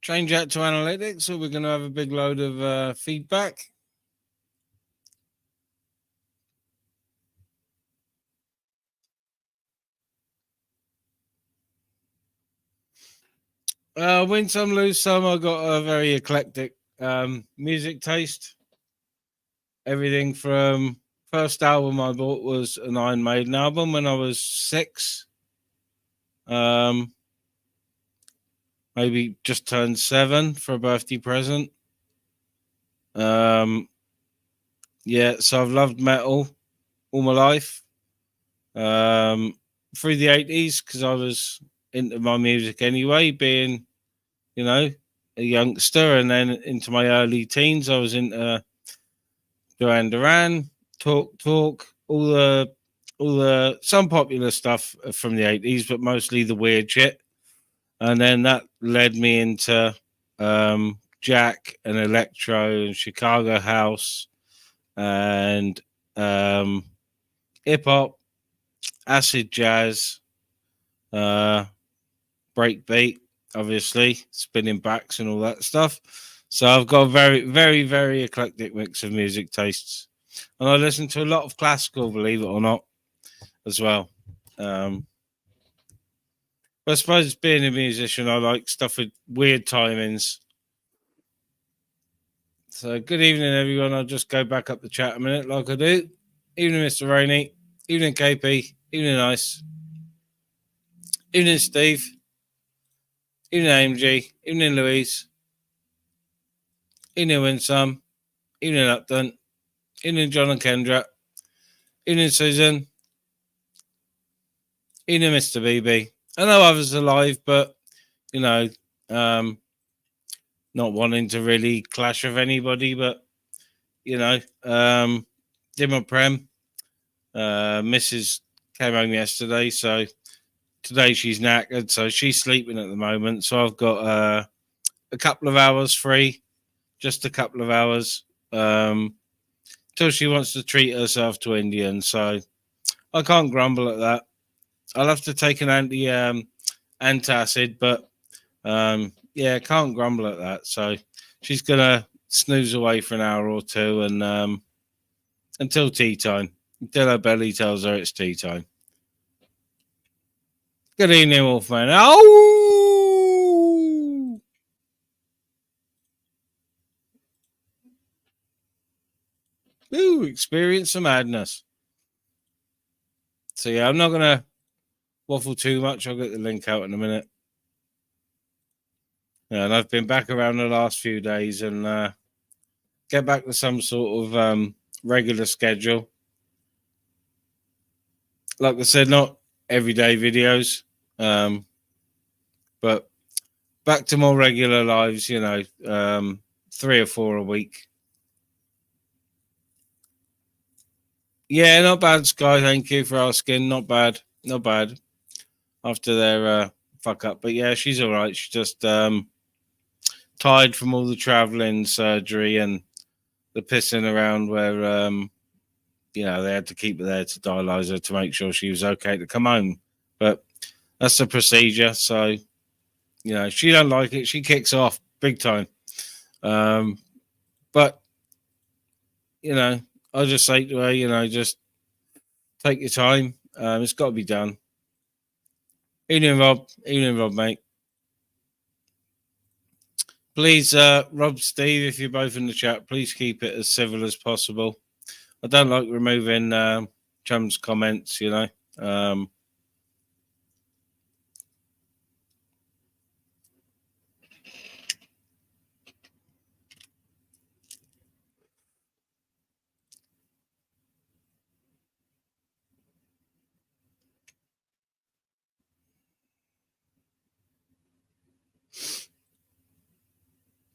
change that to analytics, or we're going to have a big load of feedback. Win some, lose some. I got a very eclectic music taste. Everything from first album I bought was an Iron Maiden album when I was 6. Maybe just turned 7 for a birthday present. Yeah, so I've loved metal all my life. Through the 80s, because I was into my music anyway, being, a youngster, and then into my early teens, I was into Duran Duran, Talk, all the some popular stuff from the 80s, but mostly the weird shit. And then that led me into Jack and electro and Chicago house and hip hop, acid jazz, breakbeat, obviously, spinning backs and all that stuff. So I've got a very, very, very eclectic mix of music tastes. And I listen to a lot of classical, believe it or not, as well. But I suppose being a musician, I like stuff with weird timings. So good evening, everyone. I'll just go back up the chat a minute like I do. Evening, Mr. Rainey. Evening, KP. Evening, Ice. Evening, Steve. Evening, AMG. Evening, Louise. Evening, Winsome. Evening, Upton. Evening, John and Kendra. Evening, Susan. Evening, Mr. BB. I know others are live, but, not wanting to really clash with anybody, but, Dimmer Prem. Mrs. came home yesterday, so today she's knackered, so she's sleeping at the moment. So I've got a couple of hours free, just a couple of hours, till she wants to treat herself to Indian. So I can't grumble at that. I'll have to take an antacid, but yeah, can't grumble at that. So she's gonna snooze away for an hour or two, and until tea time, until her belly tells her it's tea time. Good evening, Wolfman. Oh! Ooh, experience some madness. So yeah, I'm not gonna waffle too much. I'll get the link out in a minute. Yeah, and I've been back around the last few days and get back to some sort of regular schedule. Like I said, not everyday videos, but back to more regular lives, 3 or 4 a week. Yeah, not bad, Sky. Thank you for asking. Not bad. Not bad. After their fuck up. But yeah, she's all right. She's just tired from all the traveling, surgery, and the pissing around where, they had to keep her there to dialyse her to make sure she was okay to come home. But that's the procedure. So, she don't like it. She kicks off big time. But, I'll just say to her, just take your time. It's got to be done. Evening, Rob. Evening, Rob, mate. Please, Rob, Steve, if you're both in the chat, please keep it as civil as possible. I don't like removing Chum's comments,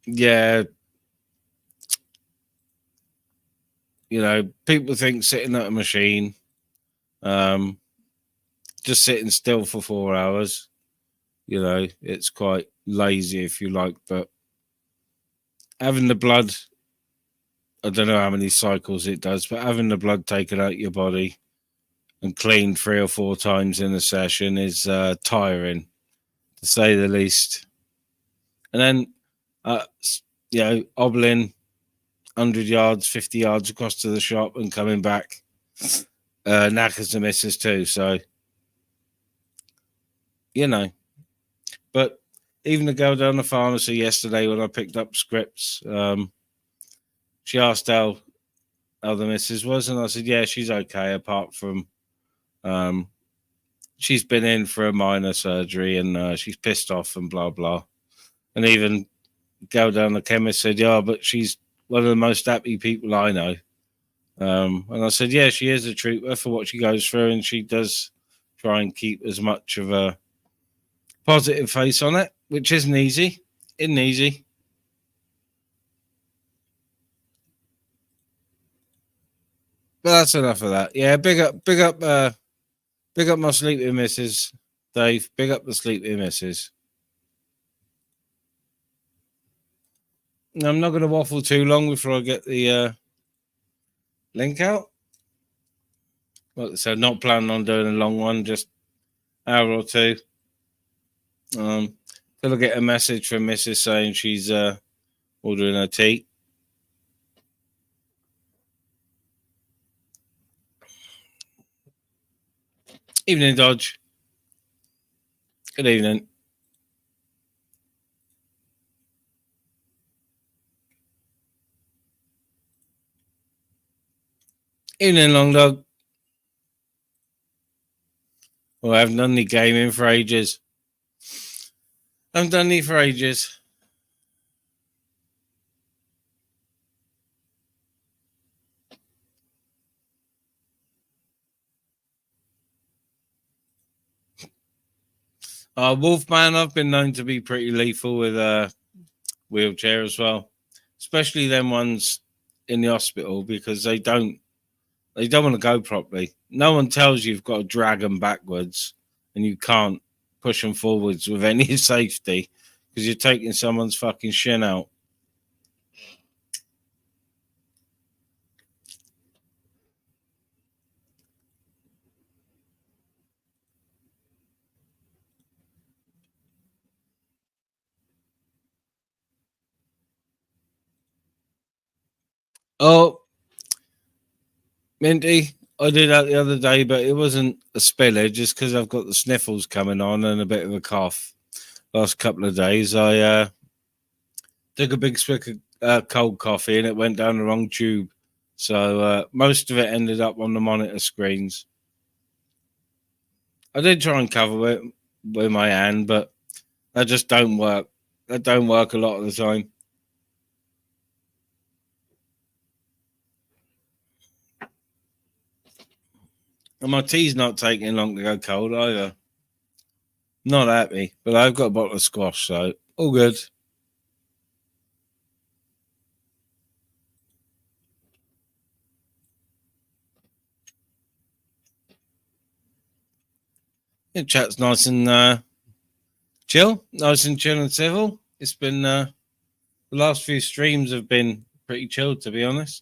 Yeah. People think sitting at a machine, just sitting still for 4 hours, it's quite lazy if you like, but having the blood, I don't know how many cycles it does, but having the blood taken out your body and cleaned 3 or 4 times in a session is tiring, to say the least. And then uh, hobbling 100 yards, 50 yards across to the shop and coming back knackers the missus too. So, you know, but even the girl down the pharmacy yesterday when I picked up scripts, she asked how the missus was, and I said, yeah, she's okay, apart from she's been in for a minor surgery and she's pissed off and blah blah. And even go down the chemist said, yeah, but she's one of the most happy people I know. And I said, yeah, she is a trooper for what she goes through, and she does try and keep as much of a positive face on it, which isn't easy. Isn't easy. But that's enough of that. Yeah, big up my sleeping missus, Dave. Big up the sleeping missus. I'm not going to waffle too long before I get the link out. So not planning on doing a long one, just hour or two. Till I get a message from Mrs. saying she's ordering her tea. Evening, Dodge. Good evening. Evening, Long Dog. Well, I haven't done any gaming for ages. I haven't done any for ages. Wolfman, I've been known to be pretty lethal with a wheelchair as well, especially them ones in the hospital because they don't want to go properly. No one tells you you've got to drag them backwards and you can't push them forwards with any safety because you're taking someone's fucking shin out. Oh, Minty, I did that the other day, but it wasn't a spiller just because I've got the sniffles coming on and a bit of a cough. Last couple of days, I took a big swig of cold coffee and it went down the wrong tube. So most of it ended up on the monitor screens. I did try and cover it with my hand, but that just don't work. That don't work a lot of the time. And my tea's not taking long to go cold either. Not happy, but I've got a bottle of squash, so all good. Yeah, chat's nice and chill, nice and chill and civil. It's been the last few streams have been pretty chilled, to be honest.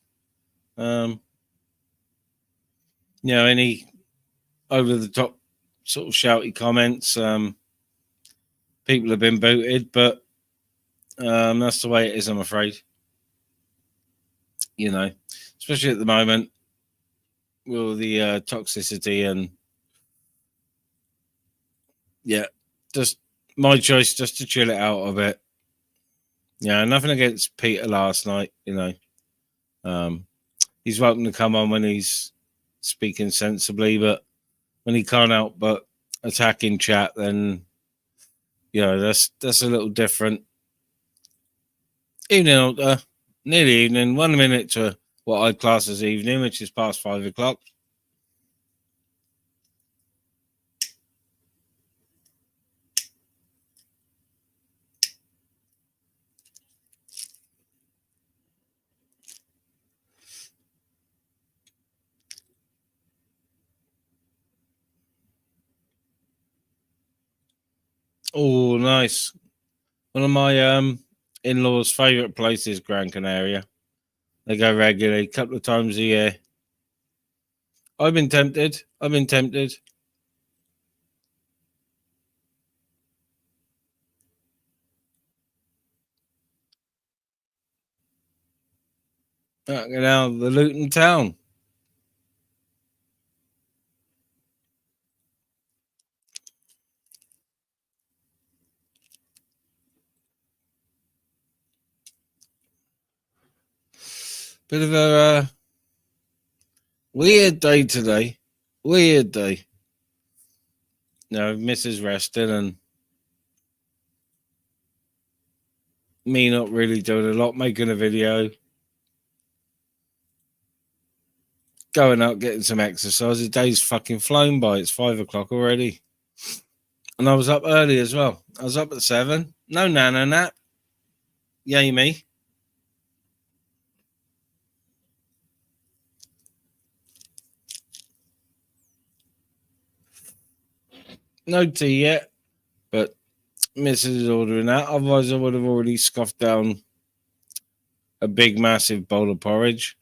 Any over the top sort of shouty comments. People have been booted, but that's the way it is, I'm afraid. Especially at the moment with all the toxicity and just my choice just to chill it out a bit. Yeah, nothing against Peter last night, he's welcome to come on when he's speaking sensibly, but when he can't help but attack in chat, then that's a little different. Evening, nearly evening, 1 minute to what I class as evening, which is past 5 o'clock. Oh, nice. One of my in-laws' favourite places, Gran Canaria. They go regularly, a couple of times a year. I've been tempted. Now the Luton town. Bit of a weird day today. Weird day. No, Mrs. resting and me not really doing a lot, making a video, going out, getting some exercise. The day's fucking flown by. It's 5 o'clock already. And I was up early as well. I was up at 7. No nana nap. Yay me. No tea yet, but Mrs. is ordering that. Otherwise, I would have already scoffed down a big, massive bowl of porridge.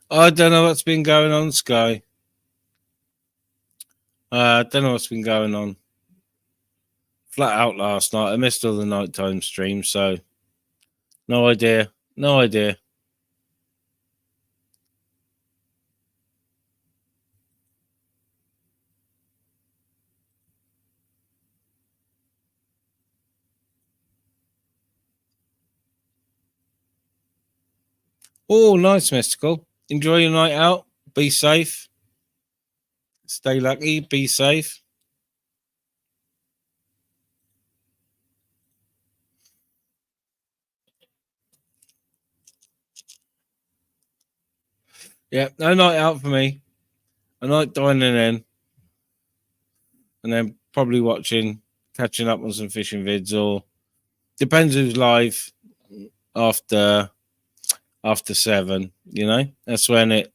I don't know what's been going on, Sky. I don't know what's been going on. Flat out last night. I missed all the nighttime streams, so no idea. No idea. Oh, nice, Mystical. Enjoy your night out. Be safe. Stay lucky. Be safe. Yeah, no night out for me. A night dining in. And then probably catching up on some fishing vids, or depends who's live after 7, you know? That's when it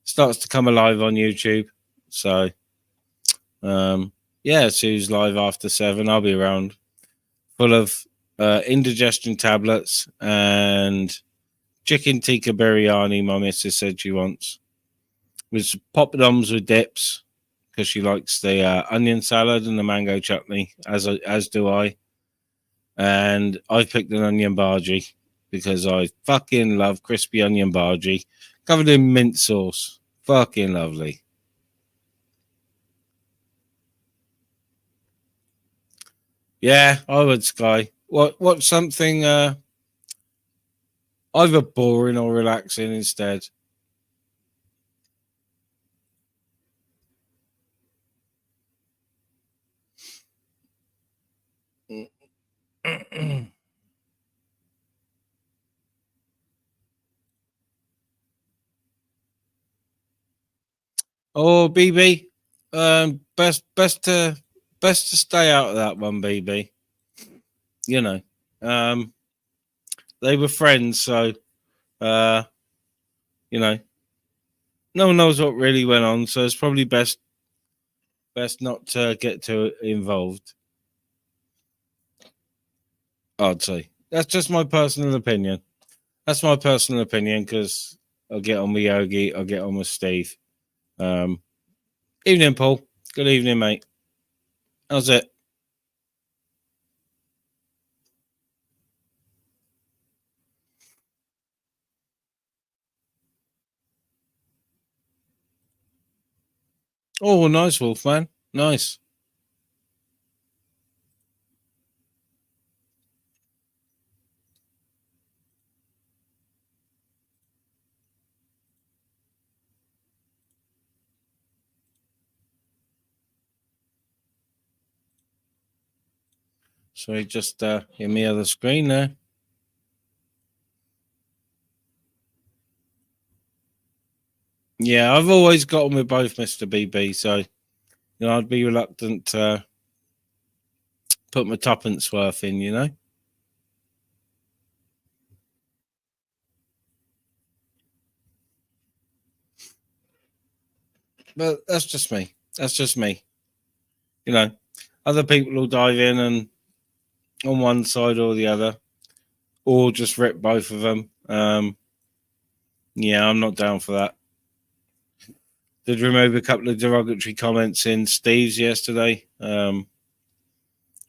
starts to come alive on YouTube. So, yeah, it's who's live after 7. I'll be around, full of indigestion tablets and chicken tikka biryani my missus said she wants, with poppadoms with dips, because she likes the onion salad and the mango chutney, as do I. And I've picked an onion bhaji because I fucking love crispy onion bhaji covered in mint sauce. Fucking lovely. Yeah, I would, Sky. What's something either boring or relaxing instead? Oh, BB, best to stay out of that one, BB. You know, they were friends, so you know, no one knows what really went on, so it's probably best not to get too involved. I'd say that's just my personal opinion. That's my personal opinion, because I'll get on with Yogi, I'll get on with Steve. Evening, Paul. Good evening, mate. How's it? Oh, nice, Wolfman. Nice. So he just hit me on the screen there. Yeah, I've always got on with both, Mr. BB, so you know, I'd be reluctant to put my tuppence worth in, you know. But that's just me. That's just me. You know, other people will dive in and on one side or the other. or just rip both of them. Yeah, I'm not down for that. Did remove a couple of derogatory comments in Steve's yesterday.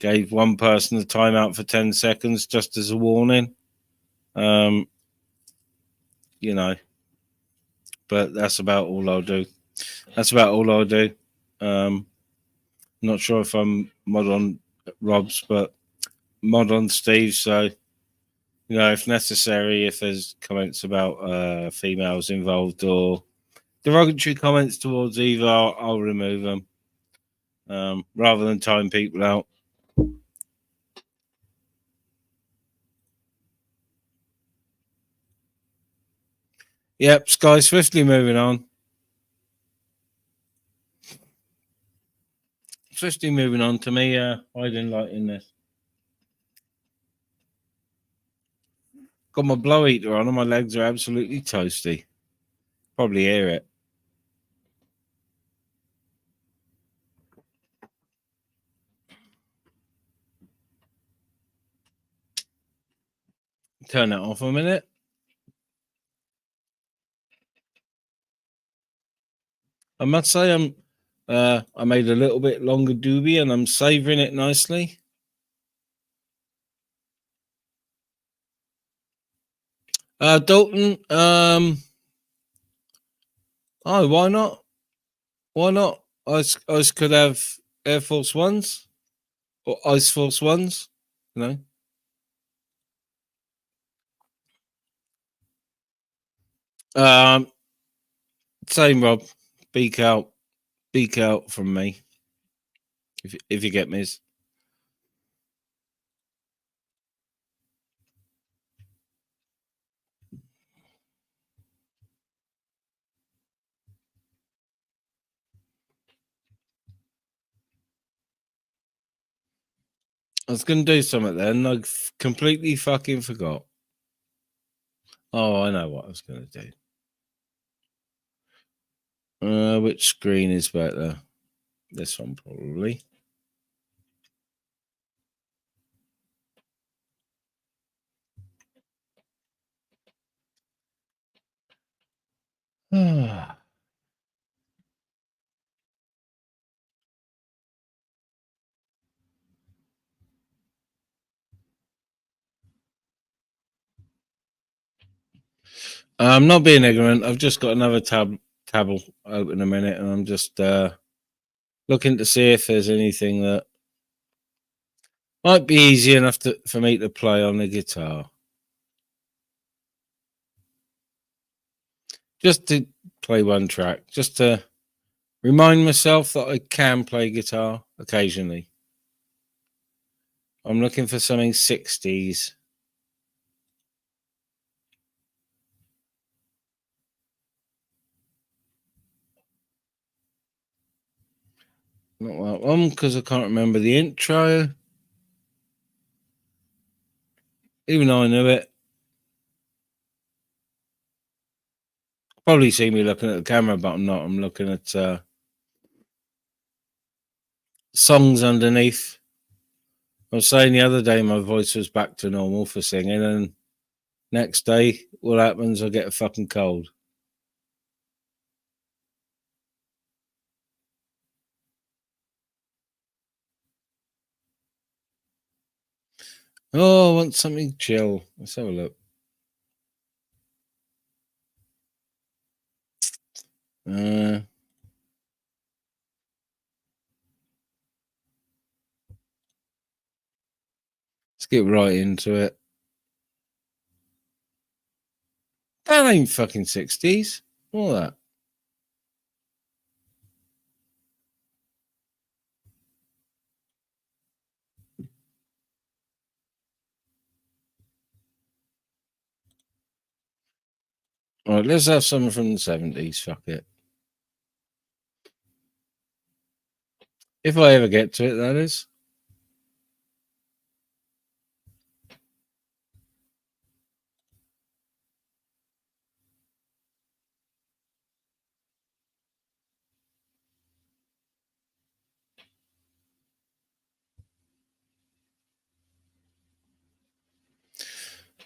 Gave one person a timeout for 10 seconds just as a warning. You know, but that's about all I'll do. Not sure if I'm mod on Rob's, but mod on Steve. So, you know, if necessary, if there's comments about females involved or derogatory comments towards either, I'll remove them rather than time people out. Yep, Sky swiftly moving on. Swiftly moving on to me. I didn't like in this. Got my blow eater on and my legs are absolutely toasty. Probably hear it. Turn that off a minute. I must say I made a little bit longer doobie and I'm savouring it nicely. Dalton, oh, why not? Why not? I could have Air Force Ones or Ice Force Ones, you know. Same, Rob. Beak out from me. If you get me. I was going to do something then. I completely fucking forgot. Oh, I know what I was going to do. Which screen is better? This one, probably. I'm not being ignorant. I've just got another tab open a minute, and I'm just looking to see if there's anything that might be easy enough for me to play on the guitar. Just to play one track, just to remind myself that I can play guitar occasionally. I'm looking for something 60s. Not that one, because I can't remember the intro. Even though I knew it. Probably see me looking at the camera, but I'm not. I'm looking at songs underneath. I was saying the other day my voice was back to normal for singing, and next day, what happens? I get a fucking cold. Oh, I want something chill. Let's have a look. Let's get right into it. That ain't fucking 60s. All that. All right, let's have something from the 70s. Fuck it. If I ever get to it, that is.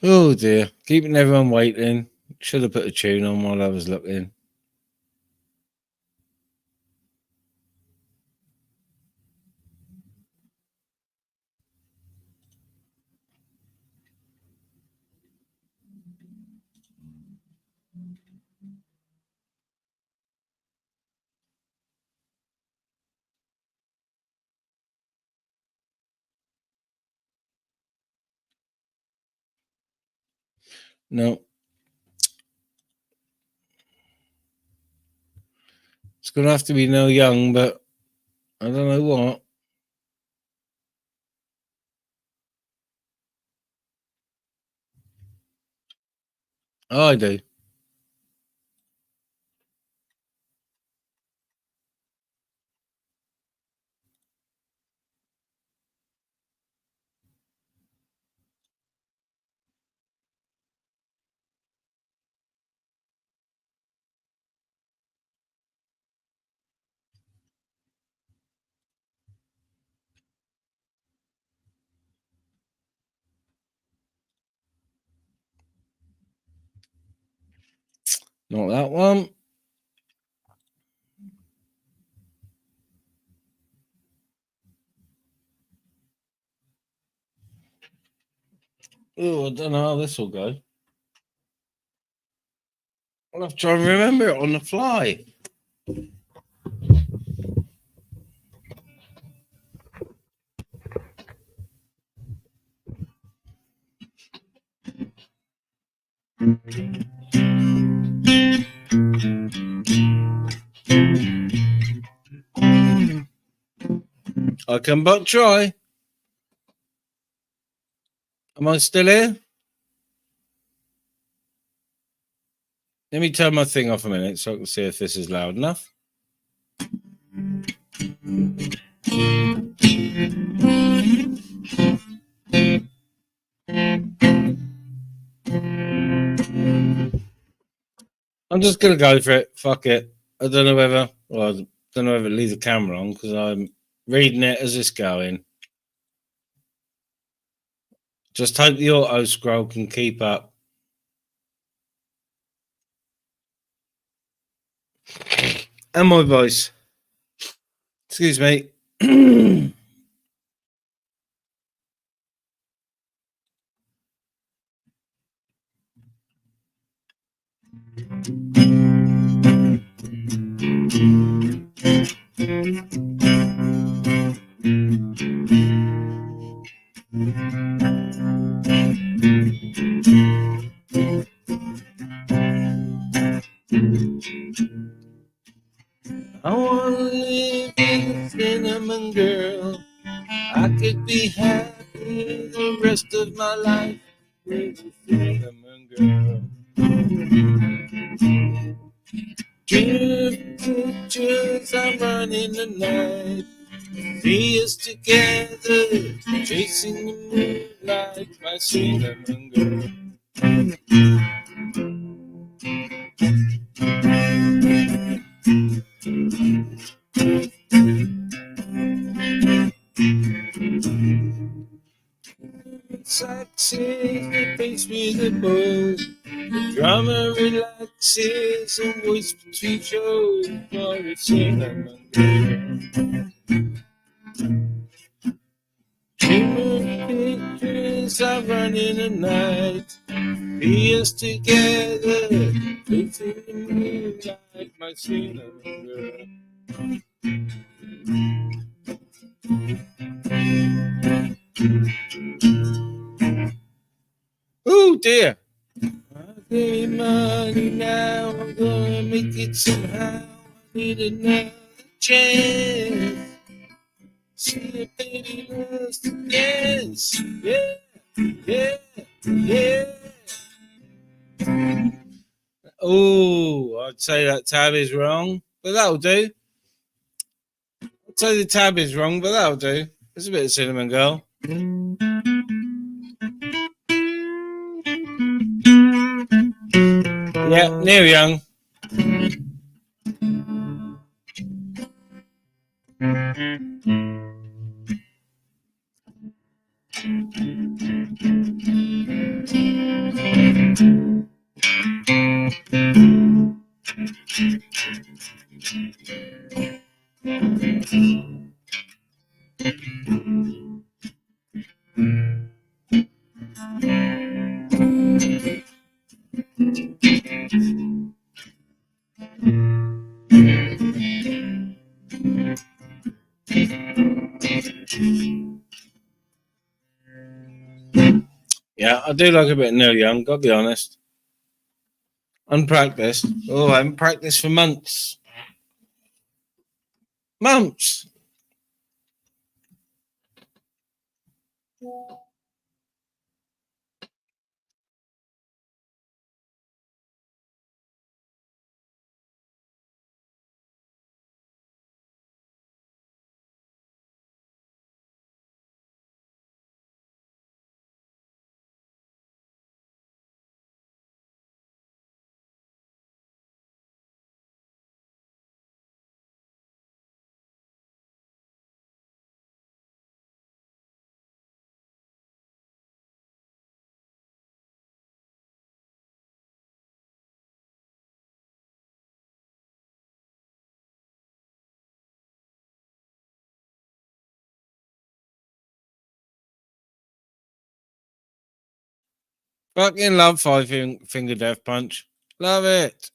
Oh dear, keeping everyone waiting. Should have put a tune on while I was looking. No, it's gonna have to be Neil Young, but I don't know what. Oh, I do. Not that one. Oh, I don't know how this will go. I'll have to try and remember it on the fly. I can but try. Am I still here? Let me turn my thing off a minute so I can see if this is loud enough. I'm just gonna go for it. Fuck it. I don't know whether. Well, I don't know whether to leave the camera on because I'm reading it as it's going. Just hope the auto scroll can keep up. And my voice. Excuse me. I wanna live in a cinnamon girl. I could be happy the rest of my life with a cinnamon girl. Dream pictures, I'm running the night. See us together, chasing the moonlight, my cinnamon girl. Saxes replace with a bow. The drummer relaxes and waits between shows for a cinnamon girl. Dreaming pictures are running the night. See us together, chasing the moonlight, my cinnamon girl. Oh dear. I need money now, I'm gonna make it somehow. I need another chance. See a baby loves to dance. Yeah, yeah, yeah. Oh, I'd say that tab is wrong, but that'll do. I'd say the tab is wrong, but that'll do. It's a bit of Cinnamon Girl. Yeah, Neil Young. Yeah, I do like a bit of Neil Young, gotta be honest. Unpracticed. Oh, I haven't practiced for months. Months. Fucking love finger death punch. Love it.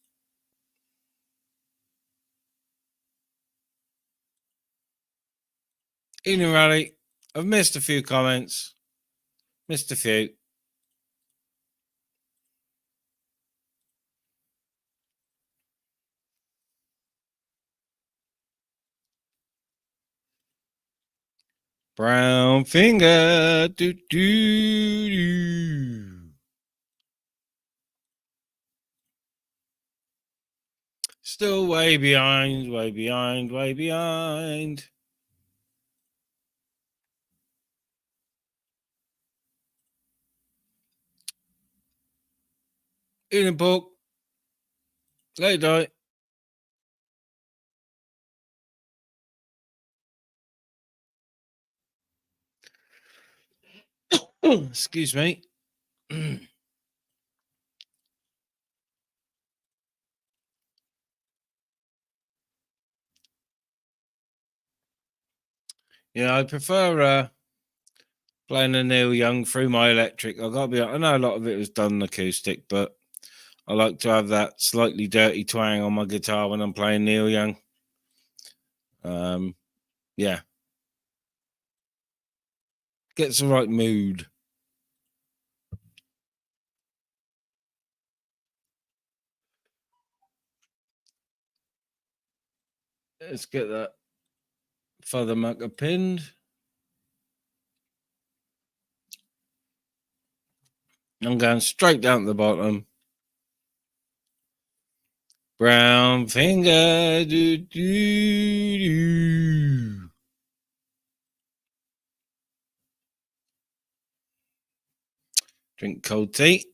Evening rally. I've missed a few comments. Missed a few. Brown finger. Do do do. Still way behind, way behind, way behind. Evening book. Late night. Excuse me. Yeah, I prefer playing a Neil Young through my electric. I know a lot of it was done acoustic, but I like to have that slightly dirty twang on my guitar when I'm playing Neil Young. Yeah, gets the right mood. Let's get that Father Mucker pinned. I'm going straight down to the bottom. Brown finger, do do do. Drink cold tea.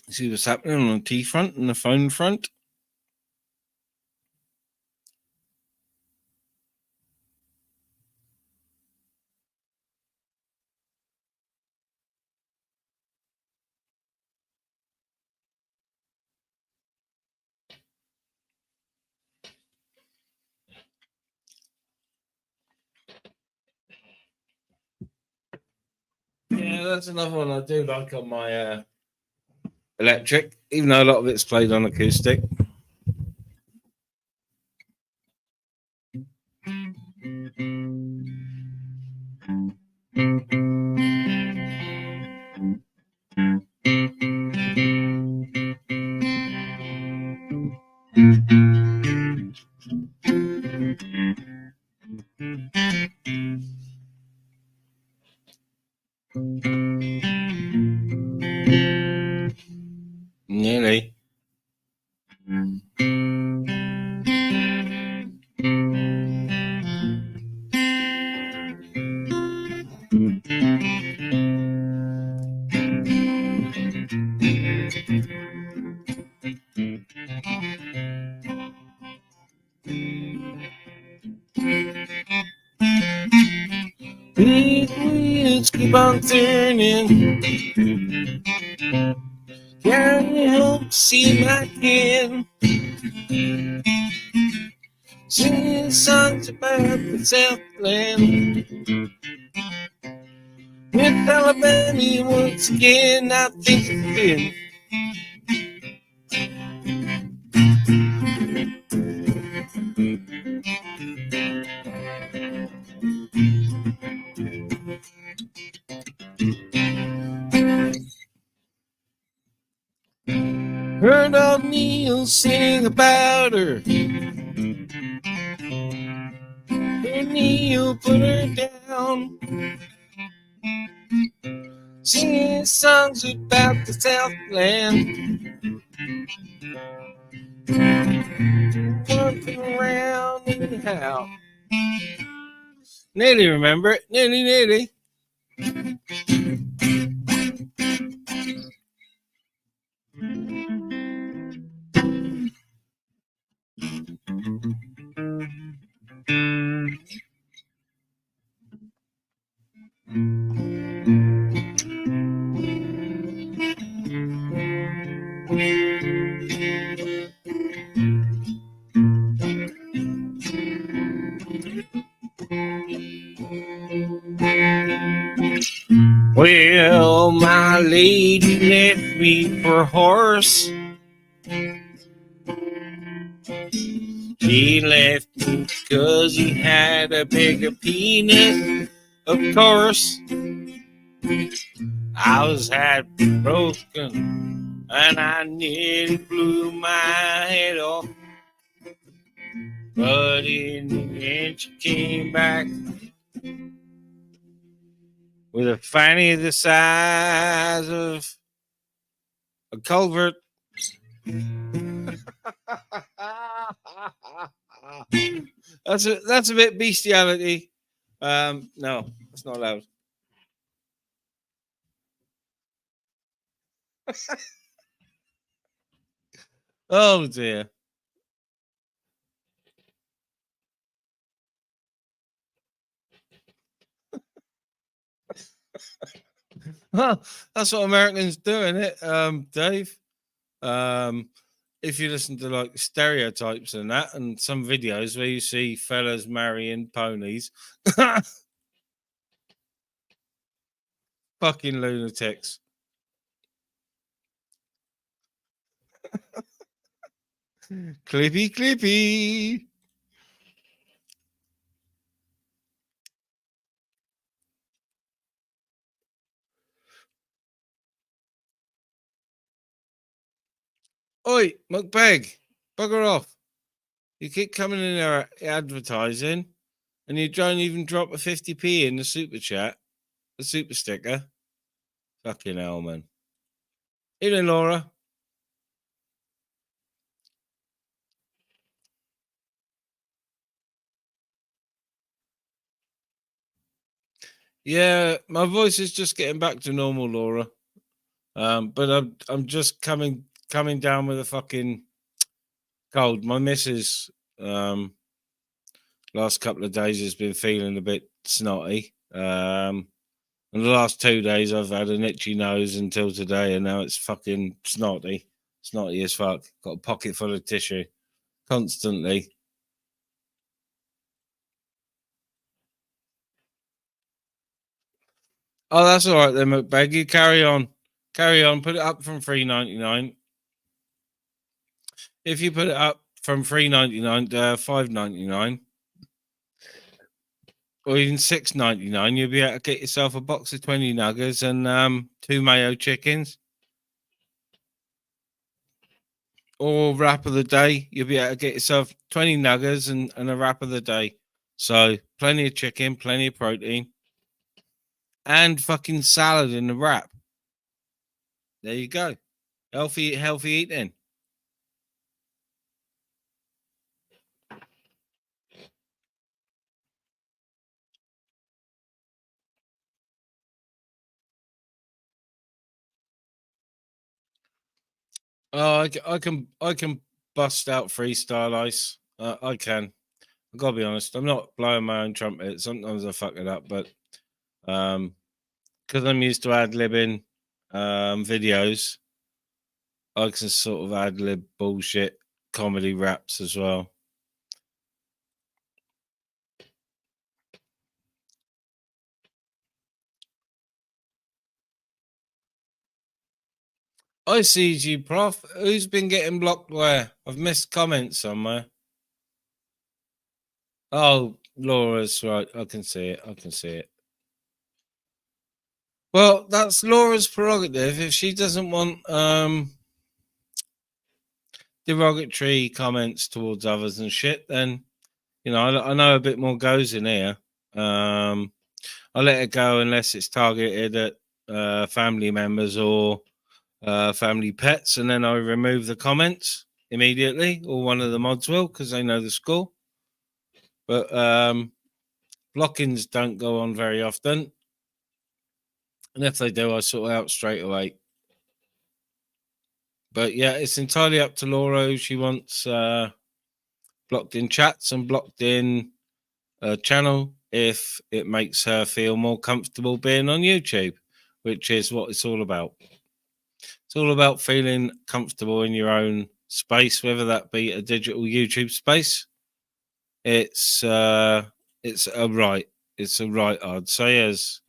See what's happening on the tea front and the phone front. Yeah, that's another one I do like on my electric, even though a lot of it's played on acoustic. Nearly. These wheels keep on turning. Can't help see my kid singing songs about the Southland. With Alabama once again, I think it's been. We'll sing about her. And you'll put her down. Singing songs about the Southland. Walking around anyhow. Nearly remember it. Nearly. Well, my lady left me for a horse. She left me because he had a bigger penis, of course. I was heartbroken and I nearly blew my head off. But in the end, she came back with a fanny the size of a culvert. That's a bit bestiality. No, that's not allowed. Oh dear. Well, that's what Americans do, isn't it, Dave? If you listen to like stereotypes and that, and some videos where you see fellas marrying ponies, fucking lunatics. Clippy. Oi, McBeg, bugger off. You keep coming in there advertising, and you don't even drop a 50p in the super chat, the super sticker. Fucking hell, man. Evening, Laura. Yeah, my voice is just getting back to normal, Laura. But I'm just coming down with a fucking cold. My missus last couple of days has been feeling a bit snotty. And the last 2 days I've had an itchy nose until today, and now it's fucking snotty as fuck. Got a pocket full of tissue constantly. Oh, that's all right then, McBag. You carry on. Put it up from $3.99. If you put it up from $3.99 to $5.99, or even $6.99, you'll be able to get yourself a box of 20 nuggets and 2 mayo chickens. Or wrap of the day, you'll be able to get yourself 20 nuggets and a wrap of the day. So plenty of chicken, plenty of protein, and fucking salad in the wrap. There you go. Healthy eating. Oh, I can bust out freestyle ice. I can. I've got to be honest. I'm not blowing my own trumpet. Sometimes I fuck it up, but because I'm used to ad-libbing videos, I can sort of ad-lib bullshit comedy raps as well. I see you, Prof. Who's been getting blocked where? I've missed comments somewhere. Oh, Laura's right. I can see it. Well, that's Laura's prerogative. If she doesn't want derogatory comments towards others and shit, then I know a bit more goes in here. I let it go unless it's targeted at family members or family pets, and then I remove the comments immediately, or one of the mods will, because they know the score. But blockings don't go on very often, and if they do, I sort it out straight away. But yeah, it's entirely up to Laura who she wants blocked in chats and blocked in a channel if it makes her feel more comfortable being on YouTube, which is what it's all about. It's all about feeling comfortable in your own space, whether that be a digital YouTube space. It's a right. It's a right, I'd say, as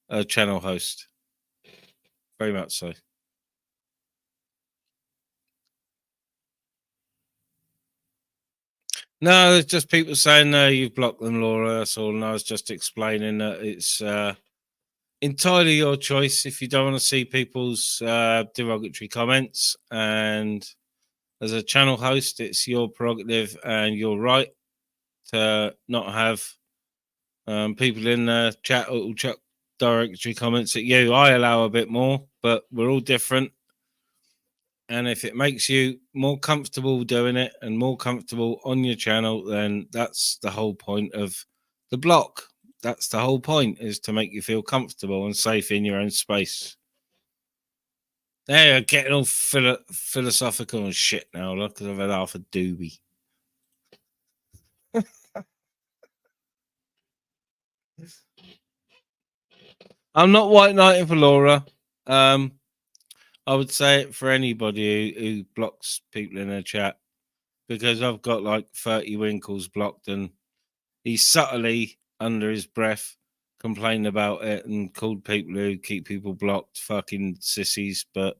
a channel host. Very much so. No, there's just people saying, no, you've blocked them, Laura. That's all. And I was just explaining that it's entirely your choice if you don't want to see people's derogatory comments. And as a channel host, it's your prerogative and your right to not have people in the chat who will chuck derogatory comments at you. I allow a bit more, but we're all different. And if it makes you more comfortable doing it and more comfortable on your channel, then that's the whole point of the block. That's the whole point, is to make you feel comfortable and safe in your own space. They're getting all philosophical and shit now, look, because I've had half a doobie. I'm not white knighting for Laura. I would say it for anybody who blocks people in a chat, because I've got like 30 Winkles blocked, and he subtly, under his breath, complained about it and called people who keep people blocked fucking sissies. But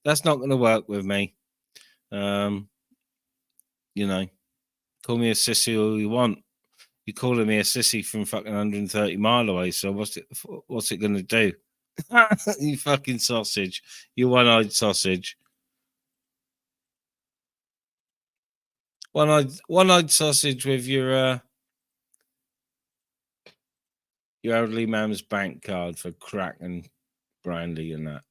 that's not going to work with me. Call me a sissy all you want. You're calling me a sissy from fucking 130 mile away. So what's it going to do? You fucking sausage. You one-eyed sausage. One-eyed sausage with your elderly man's bank card for crack and brandy and that.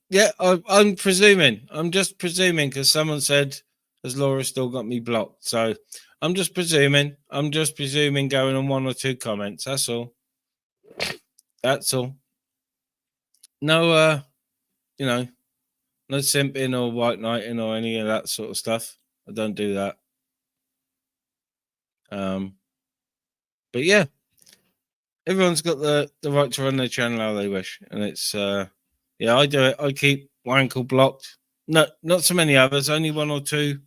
Yeah, I'm presuming. I'm just presuming, because someone said, has Laura still got me blocked? So I'm just presuming. Going on one or two comments. That's all. That's all. No, no simping or white knighting or any of that sort of stuff. I don't do that. But yeah, everyone's got the right to run their channel how they wish, and it's yeah, I do it. I keep Wankle blocked. No, not so many others. Only one or two.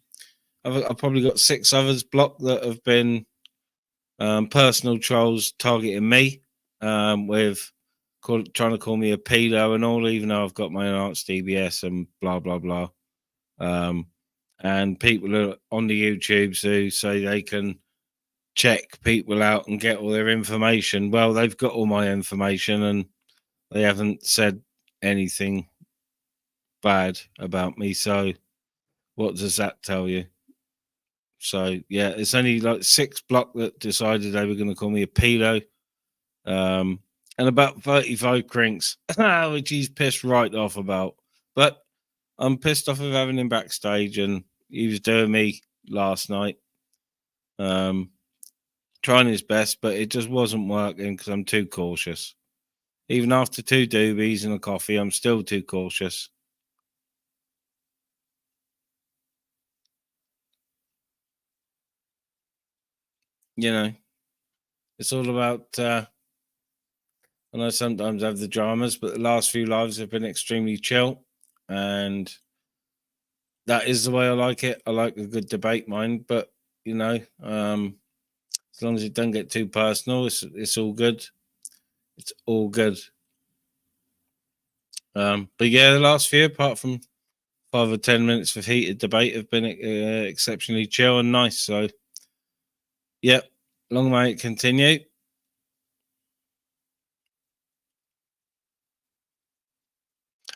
I've probably got 6 others blocked that have been personal trolls targeting me with trying to call me a pedo and all, even though I've got my enhanced DBS and blah blah blah. And people are on the YouTubes who say they can check people out and get all their information. Well, they've got all my information and they haven't said anything bad about me. So what does that tell you? So yeah, it's only like 6 block that decided they were going to call me a pedo, and about 35 crinks, which he's pissed right off about. But I'm pissed off of having him backstage, and he was doing me last night, trying his best, but it just wasn't working because I'm too cautious. Even after 2 doobies and a coffee, I'm still too cautious. It's all about. I know sometimes I have the dramas, but the last few lives have been extremely chill, and that is the way I like it. I like a good debate, mind, but as long as it don't get too personal, it's all good. It's all good. But yeah, the last few, apart from 5 or 10 minutes of heated debate, have been exceptionally chill and nice. So, yeah, long may it continue.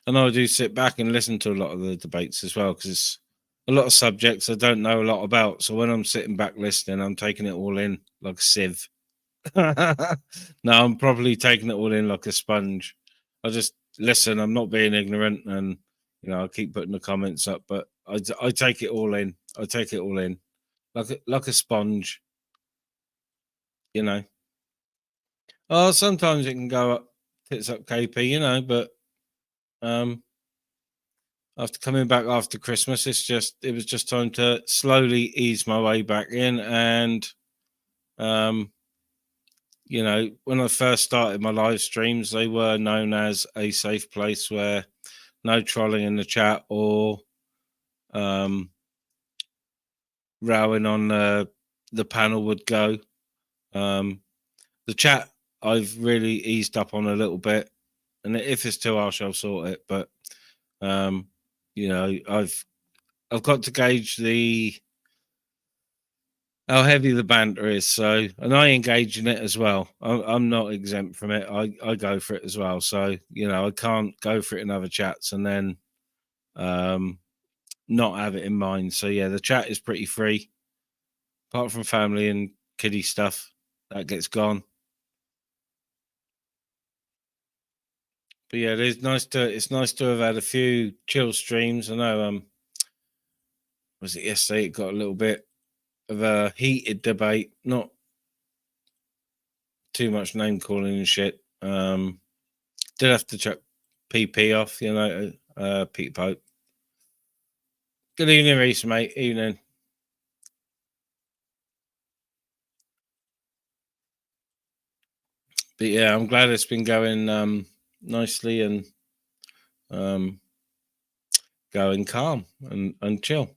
And I do sit back and listen to a lot of the debates as well, because it's a lot of subjects I don't know a lot about. So when I'm sitting back listening, I'm taking it all in like a sieve. No, I'm probably taking it all in like a sponge. I just listen. I'm not being ignorant, and I keep putting the comments up, but I take it all in. I take it all in like a sponge. Oh, sometimes it can go up, tits up, KP. But after coming back after Christmas, it was just time to slowly ease my way back in, and when I first started my live streams, they were known as a safe place where no trolling in the chat or rowing on the panel would go. The chat I've really eased up on a little bit, and if it's too harsh, I'll sort it. But I've got to gauge how heavy the banter is. So, and I engage in it as well. I'm not exempt from it. I go for it as well. So, I can't go for it in other chats and then not have it in mind. So, yeah, the chat is pretty free, apart from family and kiddie stuff that gets gone. But yeah, it's nice to have had a few chill streams. I know, was it yesterday? It got a little bit of a heated debate, not too much name calling and shit. Did have to chuck PP off, Pete Pope. Good evening, Reese, mate. Evening. But yeah, I'm glad it's been going nicely and going calm and chill.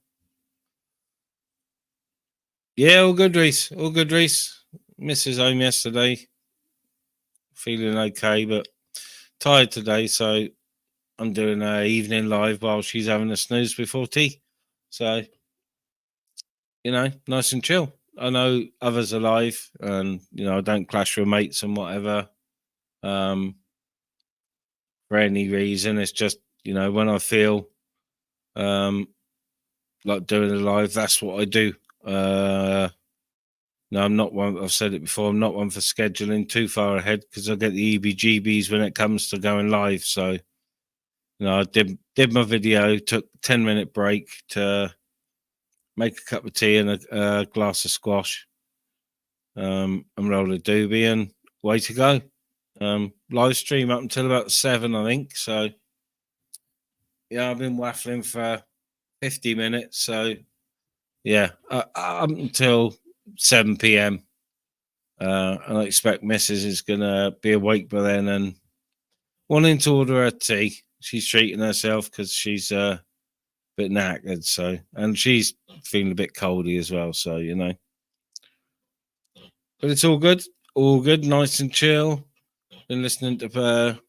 Yeah, all good, Reese. All good, Reese. Mrs. home yesterday. Feeling okay, but tired today, so I'm doing an evening live while she's having a snooze before tea. So, nice and chill. I know others are live, and I don't clash with mates and whatever. For any reason, it's just when I feel like doing a live, that's what I do. No, I'm not one. I've said it before. I'm not one for scheduling too far ahead because I get the EBGBs when it comes to going live. So, I did my video, took 10-minute break to make a cup of tea and a glass of squash, and roll a doobie, and way to go. Live stream up until about 7, I think. So, yeah, I've been waffling for 50 minutes. So, yeah, up until 7 p.m. And I expect Mrs. is going to be awake by then and wanting to order her tea. She's treating herself because she's a bit knackered. So, and she's feeling a bit coldy as well. So, but it's all good. All good. Nice and chill. Been listening to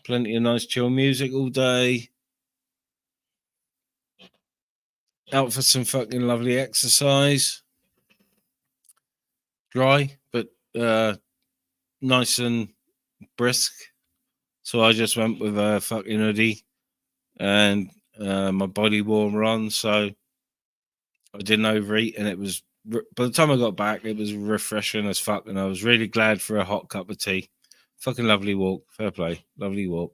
plenty of nice chill music all day. Out for some fucking lovely exercise. Dry, but nice and brisk. So I just went with a fucking hoodie and my body warmer on. So I didn't overeat, and it was, by the time I got back, it was refreshing as fuck. And I was really glad for a hot cup of tea. Fucking lovely walk. Fair play. Lovely walk.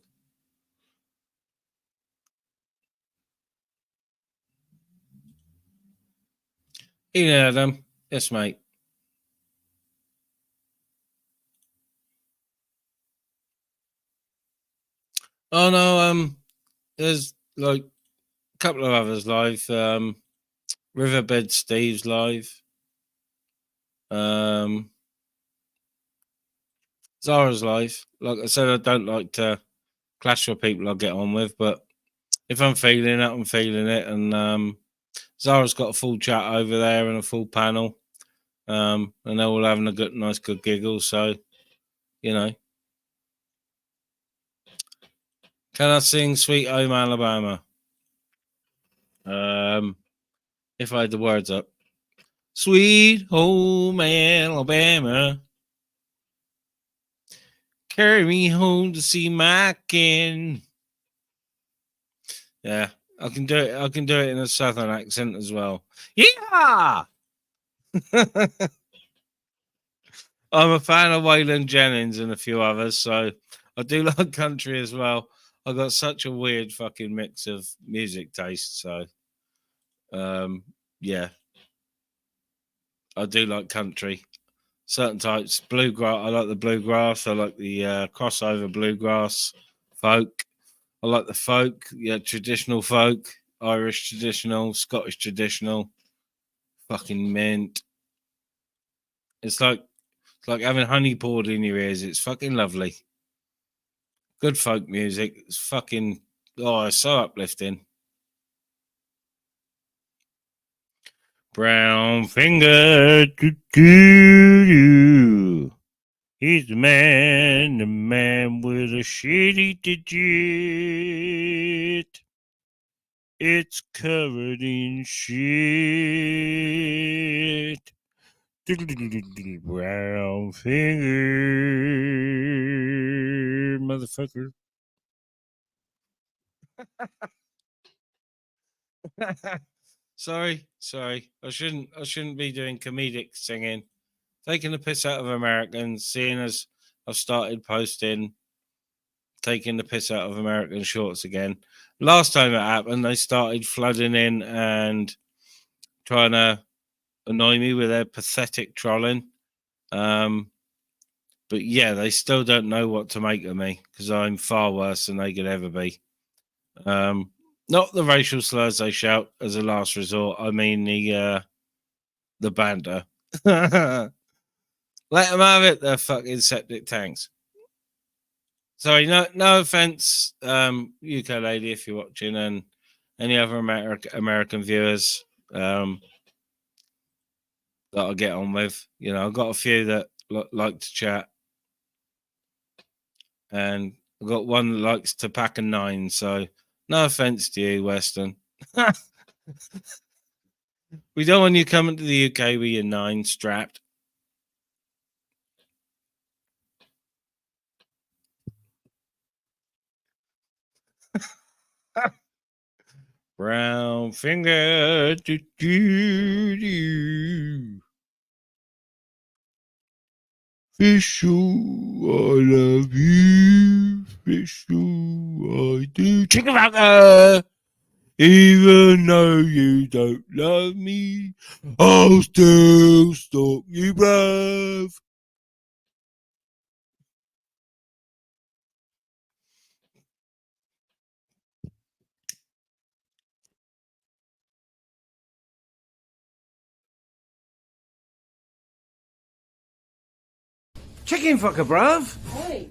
Evening, Adam. Yes, mate. Oh no, there's like a couple of others live. Riverbed Steve's live. Zara's live. Like I said, I don't like to clash with people I get on with, but if I'm feeling it, I'm feeling it. And Zara's got a full chat over there and a full panel. And they're all having a nice good giggle. So, can I sing Sweet Home Alabama? If I had the words up. Sweet Home Alabama, carry me home to see my kin. Yeah, I can do it. I can do it in a southern accent as well. Yeah. I'm a fan of Waylon Jennings and a few others, so I do like country as well. I've got such a weird fucking mix of music taste, so yeah, I do like country. Certain types, bluegrass. I like the bluegrass. I like the crossover bluegrass, folk. I like the folk, yeah, traditional folk, Irish traditional, Scottish traditional. Fucking mint. It's like having honey poured in your ears. It's fucking lovely. Good folk music. It's fucking it's so uplifting. Brown finger, he's the man with a shitty digit. It's covered in shit. Brown finger, motherfucker. Sorry. I shouldn't be doing comedic singing. Taking the piss out of Americans, seeing as I've started posting, taking the piss out of American shorts again. Last time it happened, they started flooding in and trying to annoy me with their pathetic trolling. But yeah, they still don't know what to make of me because I'm far worse than they could ever be. Not the racial slurs they shout as a last resort. I mean the banter. Let them have it. They're fucking septic tanks. Sorry, no offense, UK lady, if you're watching, and any other American viewers that I get on with. You know, I've got a few that like to chat, and I've got one that likes to pack a 9. So, no offense to you, Weston. We don't want you coming to the UK with your 9 strapped. Brown finger. Fishu, I love you. Fishu, I do. Chicken fucker. Even though you don't love me, I'll still stalk you, bruv. Chicken fucker, bruv. Hey.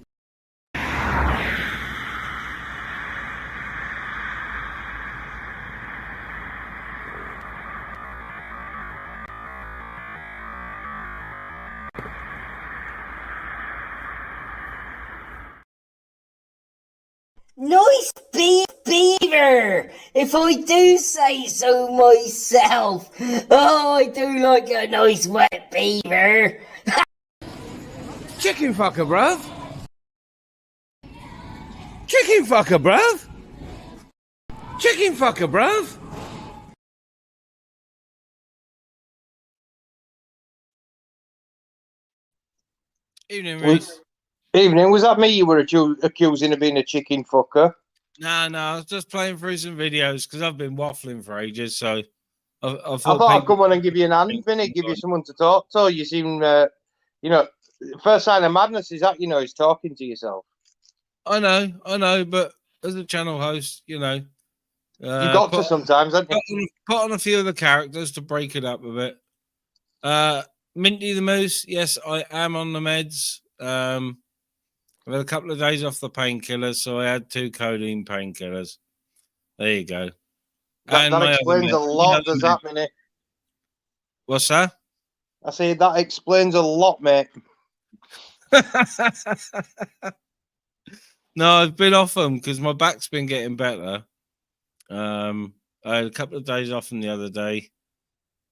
Nice beaver, if I do say so myself. Oh, I do like a nice wet beaver. Chicken fucker, bruv. Chicken fucker, bruv. Chicken fucker, bruv. Evening, Reese. Evening. Was that me you were accusing of being a chicken fucker? No, I was just playing through some videos because I've been waffling for ages. So I thought I'd come on and give you an hand minute, give you someone to talk to. You seem, first sign of madness is that, he's talking to yourself. I know, but as a channel host, you got to sometimes, haven't you? Put on a few of the characters to break it up a bit. Minty the Moose, yes, I am on the meds. I've had a couple of days off the painkillers, so I had 2 codeine painkillers. There you go. That explains a lot, does that, Minnie? What's that? I say that explains a lot, mate. No, I've been off them because my back's been getting better. I had a couple of days off them the other day,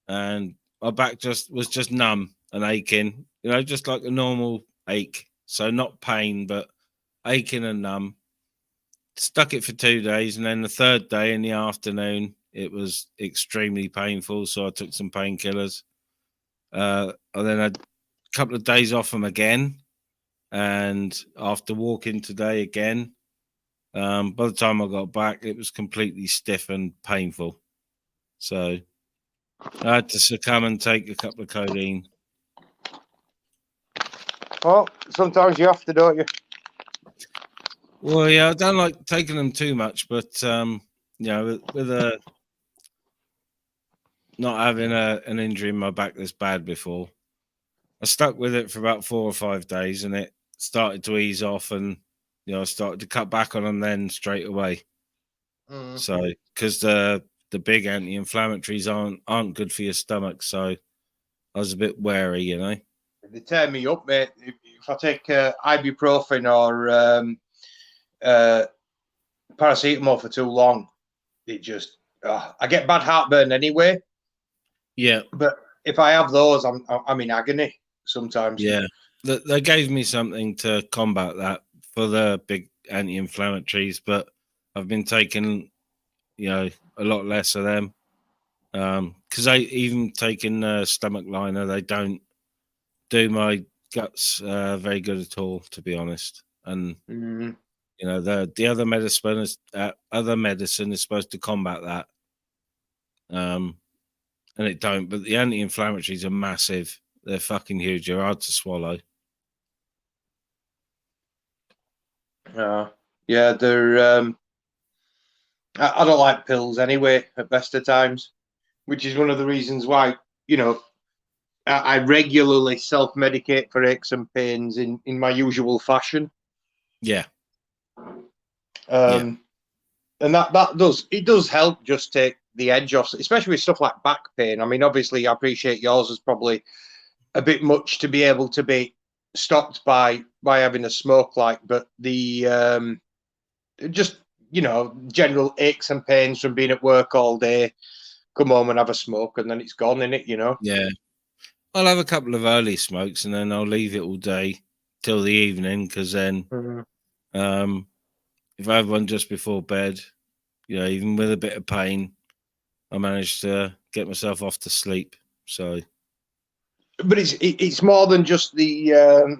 and my back was just numb and aching, just like a normal ache. So not pain, but aching and numb. stuck it for 2 days, and then the third day in the afternoon, it was extremely painful. So I took some painkillers. I then had a couple of days off them again, and after walking today again, by the time I got back, it was completely stiff and painful. So I had to succumb and take a couple of codeine. Well, sometimes you have to, don't you? Well, yeah, I don't like taking them too much, but you know, with not having an injury in my back this bad before, I stuck with it for about 4 or 5 days, and it started to ease off, and you know, I started to cut back on them then straight away. So, because the big anti-inflammatories aren't good for your stomach, so I was a bit wary, you know. They tear me up, mate. If I take ibuprofen or paracetamol for too long, it just I get bad heartburn anyway. Yeah, but if I have those, I'm in agony sometimes. Yeah, they gave me something to combat that for the big anti-inflammatories, but I've been taking, you know, a lot less of them because I even taking stomach liner, they don't do my guts very good at all, to be honest. And you know, the other medicine is supposed to combat that, and it don't. But the anti-inflammatories are massive. They're fucking huge. They're hard to swallow. Yeah, they're. I don't like pills anyway. At best of times, which is one of the reasons why, you know, I regularly self-medicate for aches and pains in my usual fashion. Yeah. And that does help just take the edge off, especially with stuff like back pain. I mean, obviously, I appreciate yours is probably a bit much to be able to be stopped by having a smoke, but the just, you know, general aches and pains from being at work all day, come home and have a smoke, and then it's gone, innit, you know? Yeah. I'll have a couple of early smokes, and then I'll leave it all day till the evening, because then if I have one just before bed, you know, even with a bit of pain, I manage to get myself off to sleep. So, but it's more than just the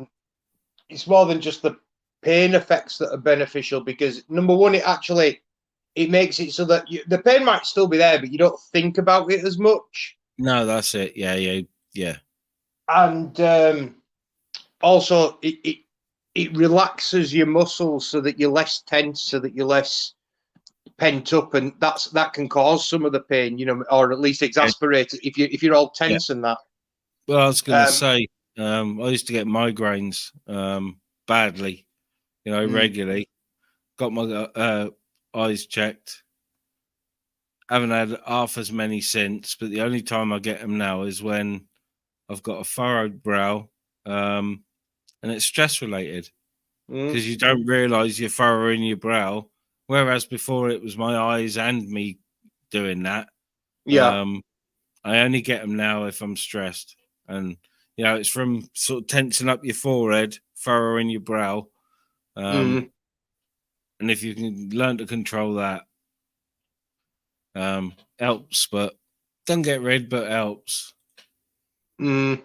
pain effects that are beneficial, because number one, it makes it so that the pain might still be there, but you don't think about it as much. No, that's it. Yeah. And also, it relaxes your muscles so that you're less tense, so that you're less pent up, and that can cause some of the pain, you know, or at least exasperate it if you're all tense and that. Well, I was going to say, I used to get migraines badly, you know, regularly. Got my eyes checked. Haven't had half as many since, but the only time I get them now is when I've got a furrowed brow, and it's stress related, because you don't realise you're furrowing your brow, whereas before it was my eyes and me doing that. Yeah. I only get them now if I'm stressed, and you know, it's from sort of tensing up your forehead, furrowing your brow, and if you can learn to control that, helps. But don't get rid, but helps. But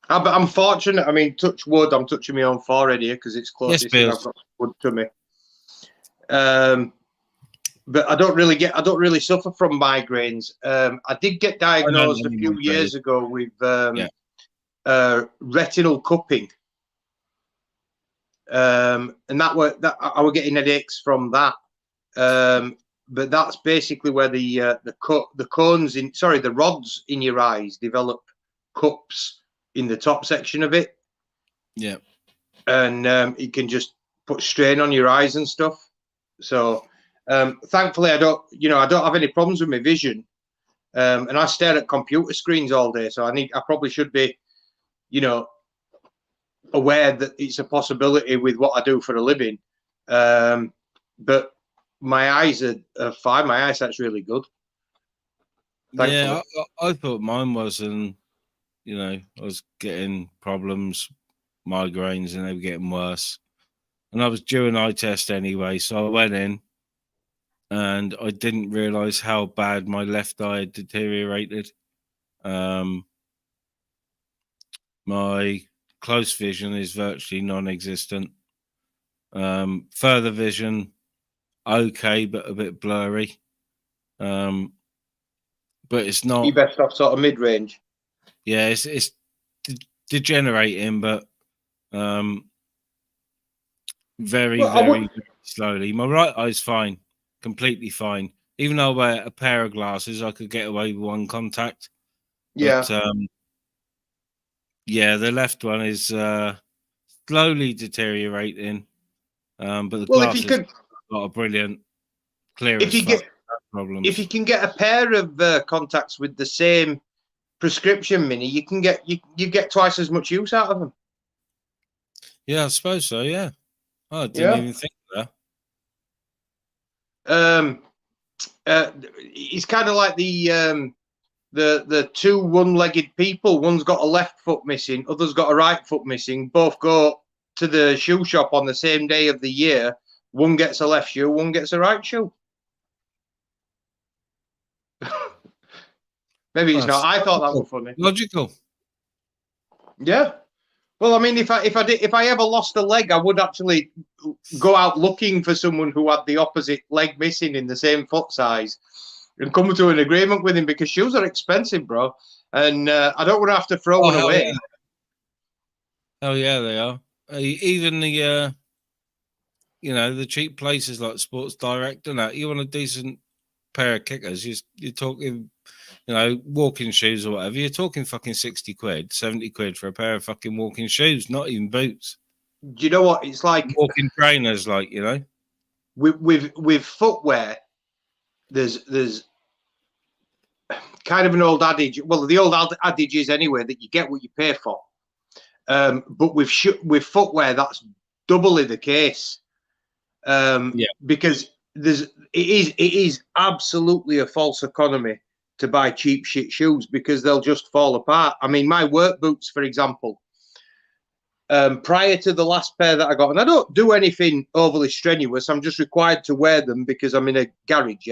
I'm fortunate. I mean, touch wood. I'm touching my own forehead here because it's closest, and I've got wood to me. But I don't really suffer from migraines. I did get diagnosed a few years ago with retinal cupping, and that I was getting headaches from that. But that's basically where the rods in your eyes develop cups in the top section of it. Yeah. And it can just put strain on your eyes and stuff. So thankfully I don't have any problems with my vision. And I stare at computer screens all day. So I probably should be, you know, aware that it's a possibility with what I do for a living. But my eyes are fine. My eyesight's really good. Thankfully. Yeah, I thought mine was, and you know, I was getting problems, migraines, and they were getting worse. and I was due an eye test anyway, so I went in, and I didn't realise how bad my left eye had deteriorated. My close vision is virtually non-existent. Further vision, okay, but a bit blurry. But it's not. You best off sort of mid-range. Yeah, it's degenerating, but very slowly. My right eye's fine, completely fine. Even though I wear a pair of glasses, I could get away with one contact. Yeah. But, yeah, the left one is slowly deteriorating. But the glasses got a brilliant clear. If you can get a pair of contacts with the same prescription, Mini, you can get you get twice as much use out of them. Yeah, I suppose so. Yeah, I didn't even think of that. It's kind of like the two one-legged people. One's got a left foot missing, other's got a right foot missing. Both go to the shoe shop on the same day of the year. One gets a left shoe, one gets a right shoe. Maybe it's not. I thought that was funny. Logical. Yeah. Well, I mean, if I ever lost a leg, I would actually go out looking for someone who had the opposite leg missing in the same foot size, and come to an agreement with him, because shoes are expensive, bro, and I don't want to have to throw one away. Yeah. Oh yeah, they are. Even the the cheap places like Sports Direct and that. You want a decent pair of kickers, you're talking, walking shoes or whatever. You're talking fucking 60 quid, 70 quid for a pair of fucking walking shoes, not even boots. Do you know what it's like? Walking trainers, with footwear. There's kind of an old adage. Well, the old adage is anyway that you get what you pay for. But with footwear, that's doubly the case. Because it is absolutely a false economy to buy cheap shit shoes, because they'll just fall apart. I mean, my work boots, for example, prior to the last pair that I got, and I don't do anything overly strenuous, I'm just required to wear them because I'm in a garage,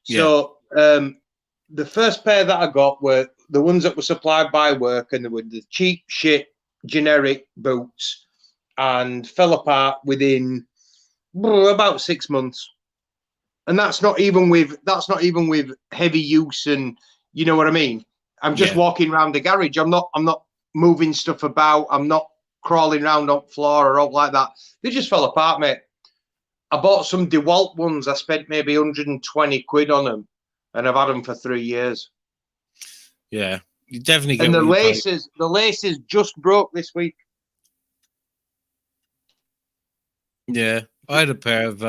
So the first pair that I got were the ones that were supplied by work, and they were the cheap shit generic boots, and fell apart within about 6 months. And that's not even with heavy use, and you know what I mean. I'm just walking around the garage. I'm not moving stuff about. I'm not crawling around on the floor or all like that. They just fell apart, mate. I bought some DeWalt ones. I spent maybe 120 quid on them, and I've had them for 3 years. Yeah, you definitely get. And the laces just broke this week. Yeah, I had a pair of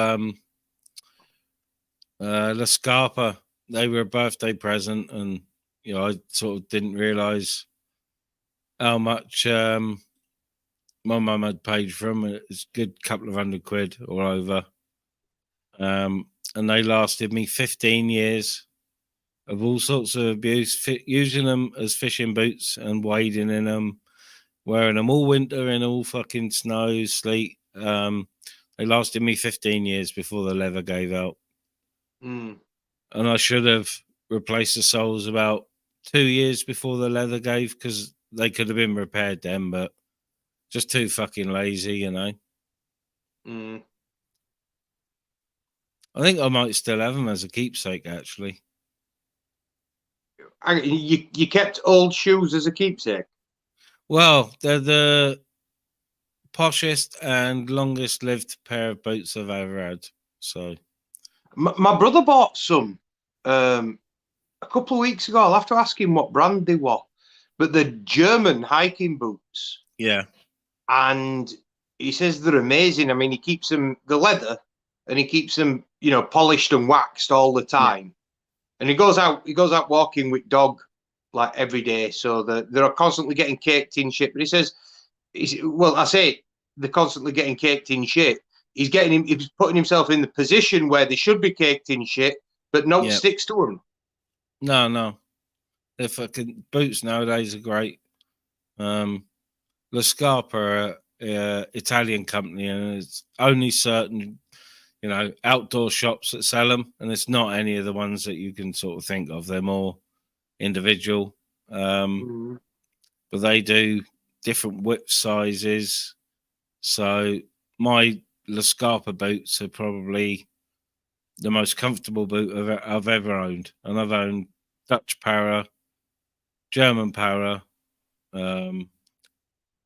La Scarpa. They were a birthday present, and I sort of didn't realise how much my mum had paid for them. It was a good couple of £100 all over. And they lasted me 15 years of all sorts of abuse, using them as fishing boots and wading in them, wearing them all winter in all fucking snow, sleet. They lasted me 15 years before the leather gave out. And I should have replaced the soles about 2 years before the leather gave, because they could have been repaired then, but just too fucking lazy, I think I might still have them as a keepsake, actually. You kept old shoes as a keepsake? Well, they're the poshest and longest lived pair of boots I've ever had. So, my brother bought some a couple of weeks ago. I'll have to ask him what brand they were, but they're German hiking boots. Yeah, and he says they're amazing. I mean, he keeps them the leather, and he keeps them polished and waxed all the time. Yeah. And he goes out walking with dog like every day, so they're constantly getting caked in shit. But he says, I say they're constantly getting caked in shit. He's putting himself in the position where they should be caked in shit, but no one sticks to them. No, the fucking boots nowadays are great. La Scarpa are Italian company, and it's only certain, outdoor shops that sell them, and it's not any of the ones that you can sort of think of. They're more individual, but they do different width sizes. So my La Scarpa boots are probably the most comfortable boot I've ever owned, and I've owned Dutch Para, German Para,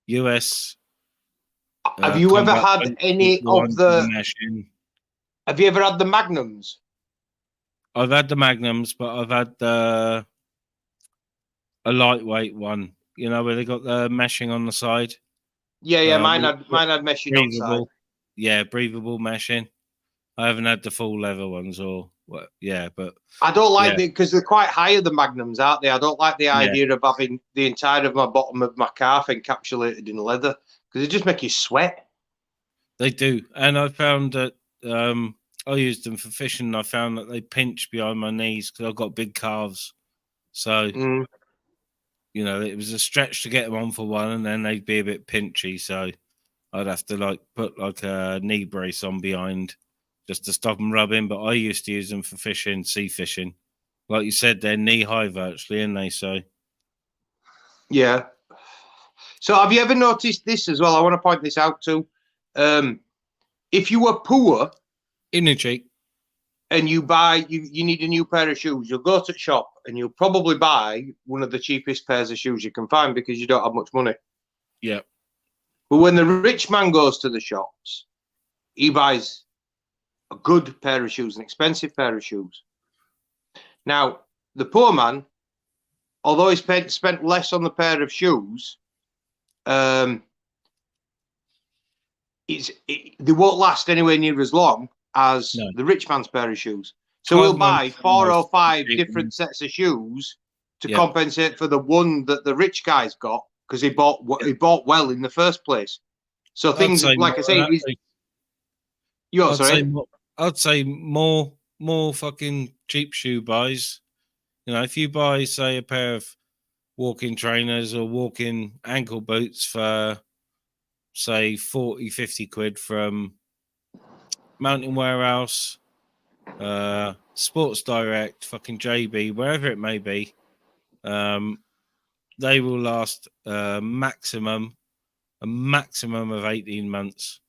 US. Have you ever combat had boots, any the of ones with the? meshing. Have you ever had the Magnums? I've had the Magnums, but I've had a lightweight one. Where they got the meshing on the side. Yeah. Mine had meshing on side. Yeah, breathable meshing. I haven't had the full leather ones, but I don't like it because they're quite higher than Magnums, aren't they? I don't like the idea of having the entire of my bottom of my calf encapsulated in leather because they just make you sweat. They do, and I found that I used them for fishing. And I found that they pinch behind my knees because I've got big calves, so it was a stretch to get them on for one, and then they'd be a bit pinchy. So I'd have to put a knee brace on behind just to stop them rubbing. But I used to use them for fishing, sea fishing. Like you said, they're knee high virtually, aren't they? So yeah. So have you ever noticed this as well? I want to point this out too. If you were poor in a cheek and you buy you need a new pair of shoes, you'll go to the shop and you'll probably buy one of the cheapest pairs of shoes you can find because you don't have much money. Yeah. But when the rich man goes to the shops, he buys a good pair of shoes, an expensive pair of shoes. Now, the poor man, although he spent less on the pair of shoes, they won't last anywhere near as long as the rich man's pair of shoes. So he'll buy 4 or 5 different sets of shoes to compensate for the one that the rich guy's got because he bought well in the first place. So things like I say, I'd say more fucking cheap shoe buys. If you buy, say, a pair of walking trainers or walking ankle boots for, say, 40, 50 quid from Mountain Warehouse, Sports Direct, fucking JB, wherever it may be, they will last a maximum of 18 months.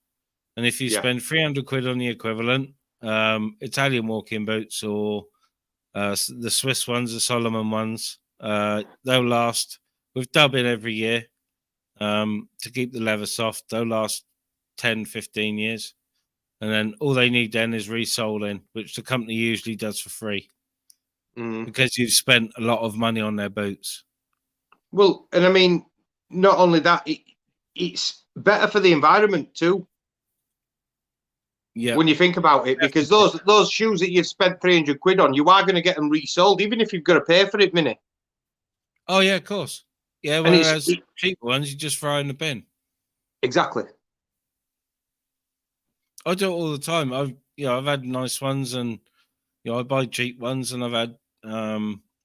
And if you spend 300 quid on the equivalent, Italian walking boots or the Swiss ones, the Solomon ones, they'll last with dubbing every year to keep the leather soft. They'll last 10, 15 years. And then all they need then is resoling, which the company usually does for free because you've spent a lot of money on their boots. Well, and I mean, not only that, it's better for the environment too. Yeah. When you think about it, because those shoes that you've spent 300 quid on, you are going to get them resold, even if you've got to pay for it, Minnie. Oh yeah, of course. Yeah, whereas cheap ones you just throw in the bin. Exactly. I do it all the time. I've had nice ones, and I buy cheap ones, and I've had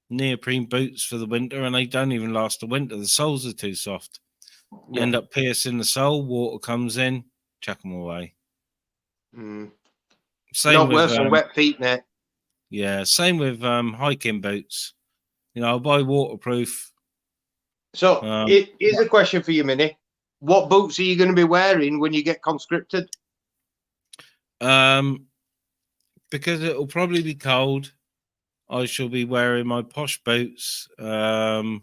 neoprene boots for the winter, and they don't even last the winter. The soles are too soft. You end up piercing the sole. Water comes in, chuck them away. Same not worse than wet feet, mate. Yeah, same with hiking boots. I'll buy waterproof. So here's a question for you, Minnie. What boots are you going to be wearing when you get conscripted? Because it'll probably be cold, I shall be wearing my posh boots. They're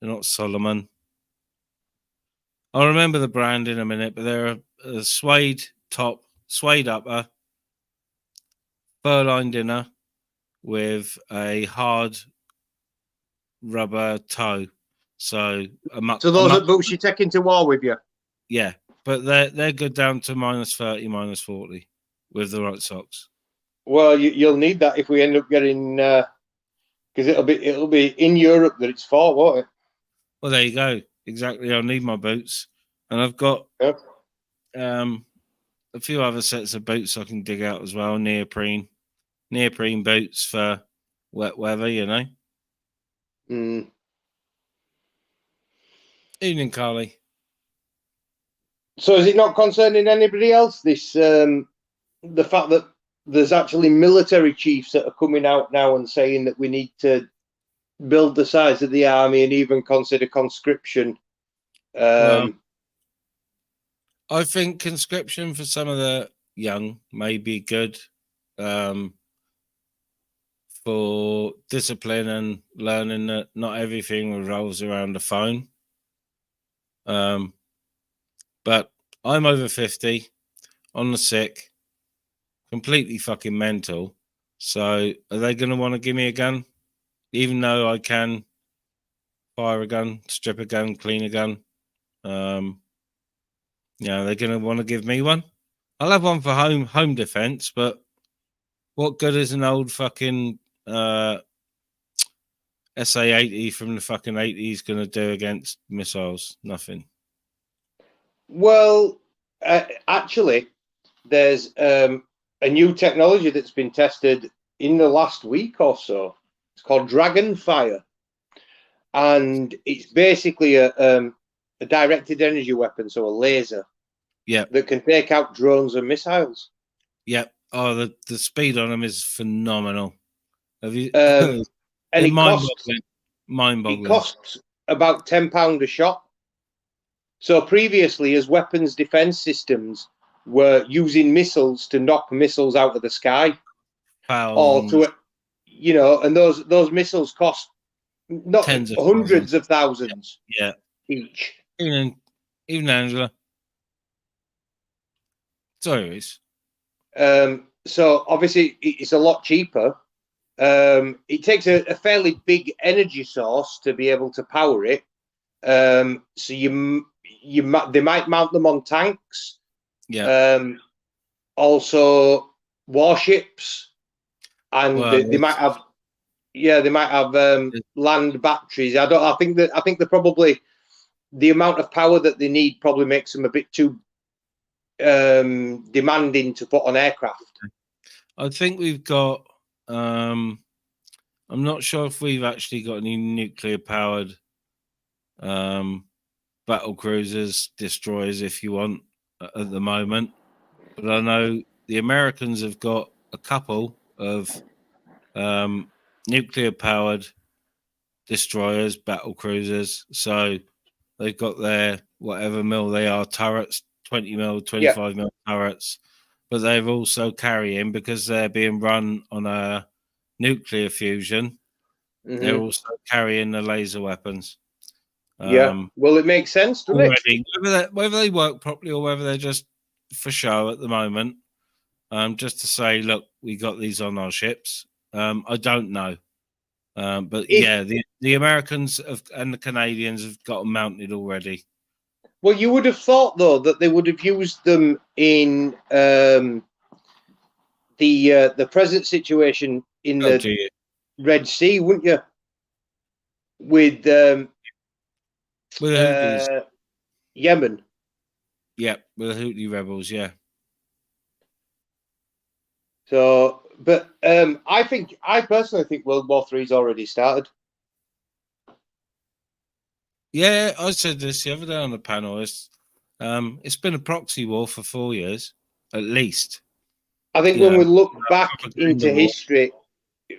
not Solomon. I'll remember the brand in a minute, but they're a suede top, suede upper, fur-lined inner with a hard rubber toe. So those are boots you take into war with you? Yeah, but they're good down to -30, -40 with the right socks. Well, you'll need that if we end up getting because it'll be in Europe that it's for, won't it? Well, there you go. Exactly. I'll need my boots, and I've got a few other sets of boots I can dig out as well. Neoprene boots for wet weather. Evening, Carly. So is it not concerning anybody else? This the fact that there's actually military chiefs that are coming out now and saying that we need to build the size of the army and even consider conscription. Well, I think conscription for some of the young may be good for discipline and learning that not everything revolves around the phone. But I'm over 50, on the sick, completely fucking mental. So are they going to want to give me a gun? Even though I can fire a gun, strip a gun, clean a gun. They're going to want to give me one. I'll have one for home defense, but what good is an old fucking SA-80 from the fucking 80s going to do against missiles? Nothing. Well, actually, there's a new technology that's been tested in the last week or so. It's called Dragonfire, and it's basically a directed energy weapon, so a laser. Yeah, that can take out drones and missiles. Yeah. Oh, the speed on them is phenomenal. Have you? And it mind-boggling. It costs about £10 a shot. So previously, as weapons defense systems were using missiles to knock missiles out of the sky, or to, and those missiles cost not tens of hundreds of thousands. Yeah. Each. Even Angela. Sorry, so obviously it's a lot cheaper. It takes a fairly big energy source to be able to power it. So they might mount them on tanks. Yeah. Also warships, and they might have. Yeah, they might have land batteries. I think they're probably the amount of power that they need probably makes them a bit too demanding to put on aircraft. I think we've got I'm not sure if we've actually got any nuclear powered battle cruisers, destroyers if you want, at the moment, but I know the Americans have got a couple of nuclear powered destroyers, battle cruisers, so they've got their whatever mil they are turrets, 20 mil, 25 mil turrets, but they're also carrying, because they're being run on a nuclear fusion, they're also carrying the laser weapons. Well, it makes sense, doesn't it? Whether they work properly or whether they're just for show at the moment, just to say, look, we got these on our ships. I don't know. But the Americans and the Canadians have got them mounted already. Well, you would have thought, though, that they would have used them in the present situation in the Red Sea, wouldn't you? With Yemen. Yeah, with the Houthi rebels, yeah. So, but I personally think World War III's already started. Yeah, I said this the other day on the panel. It's been a proxy war for 4 years, at least. I think when we look back into history,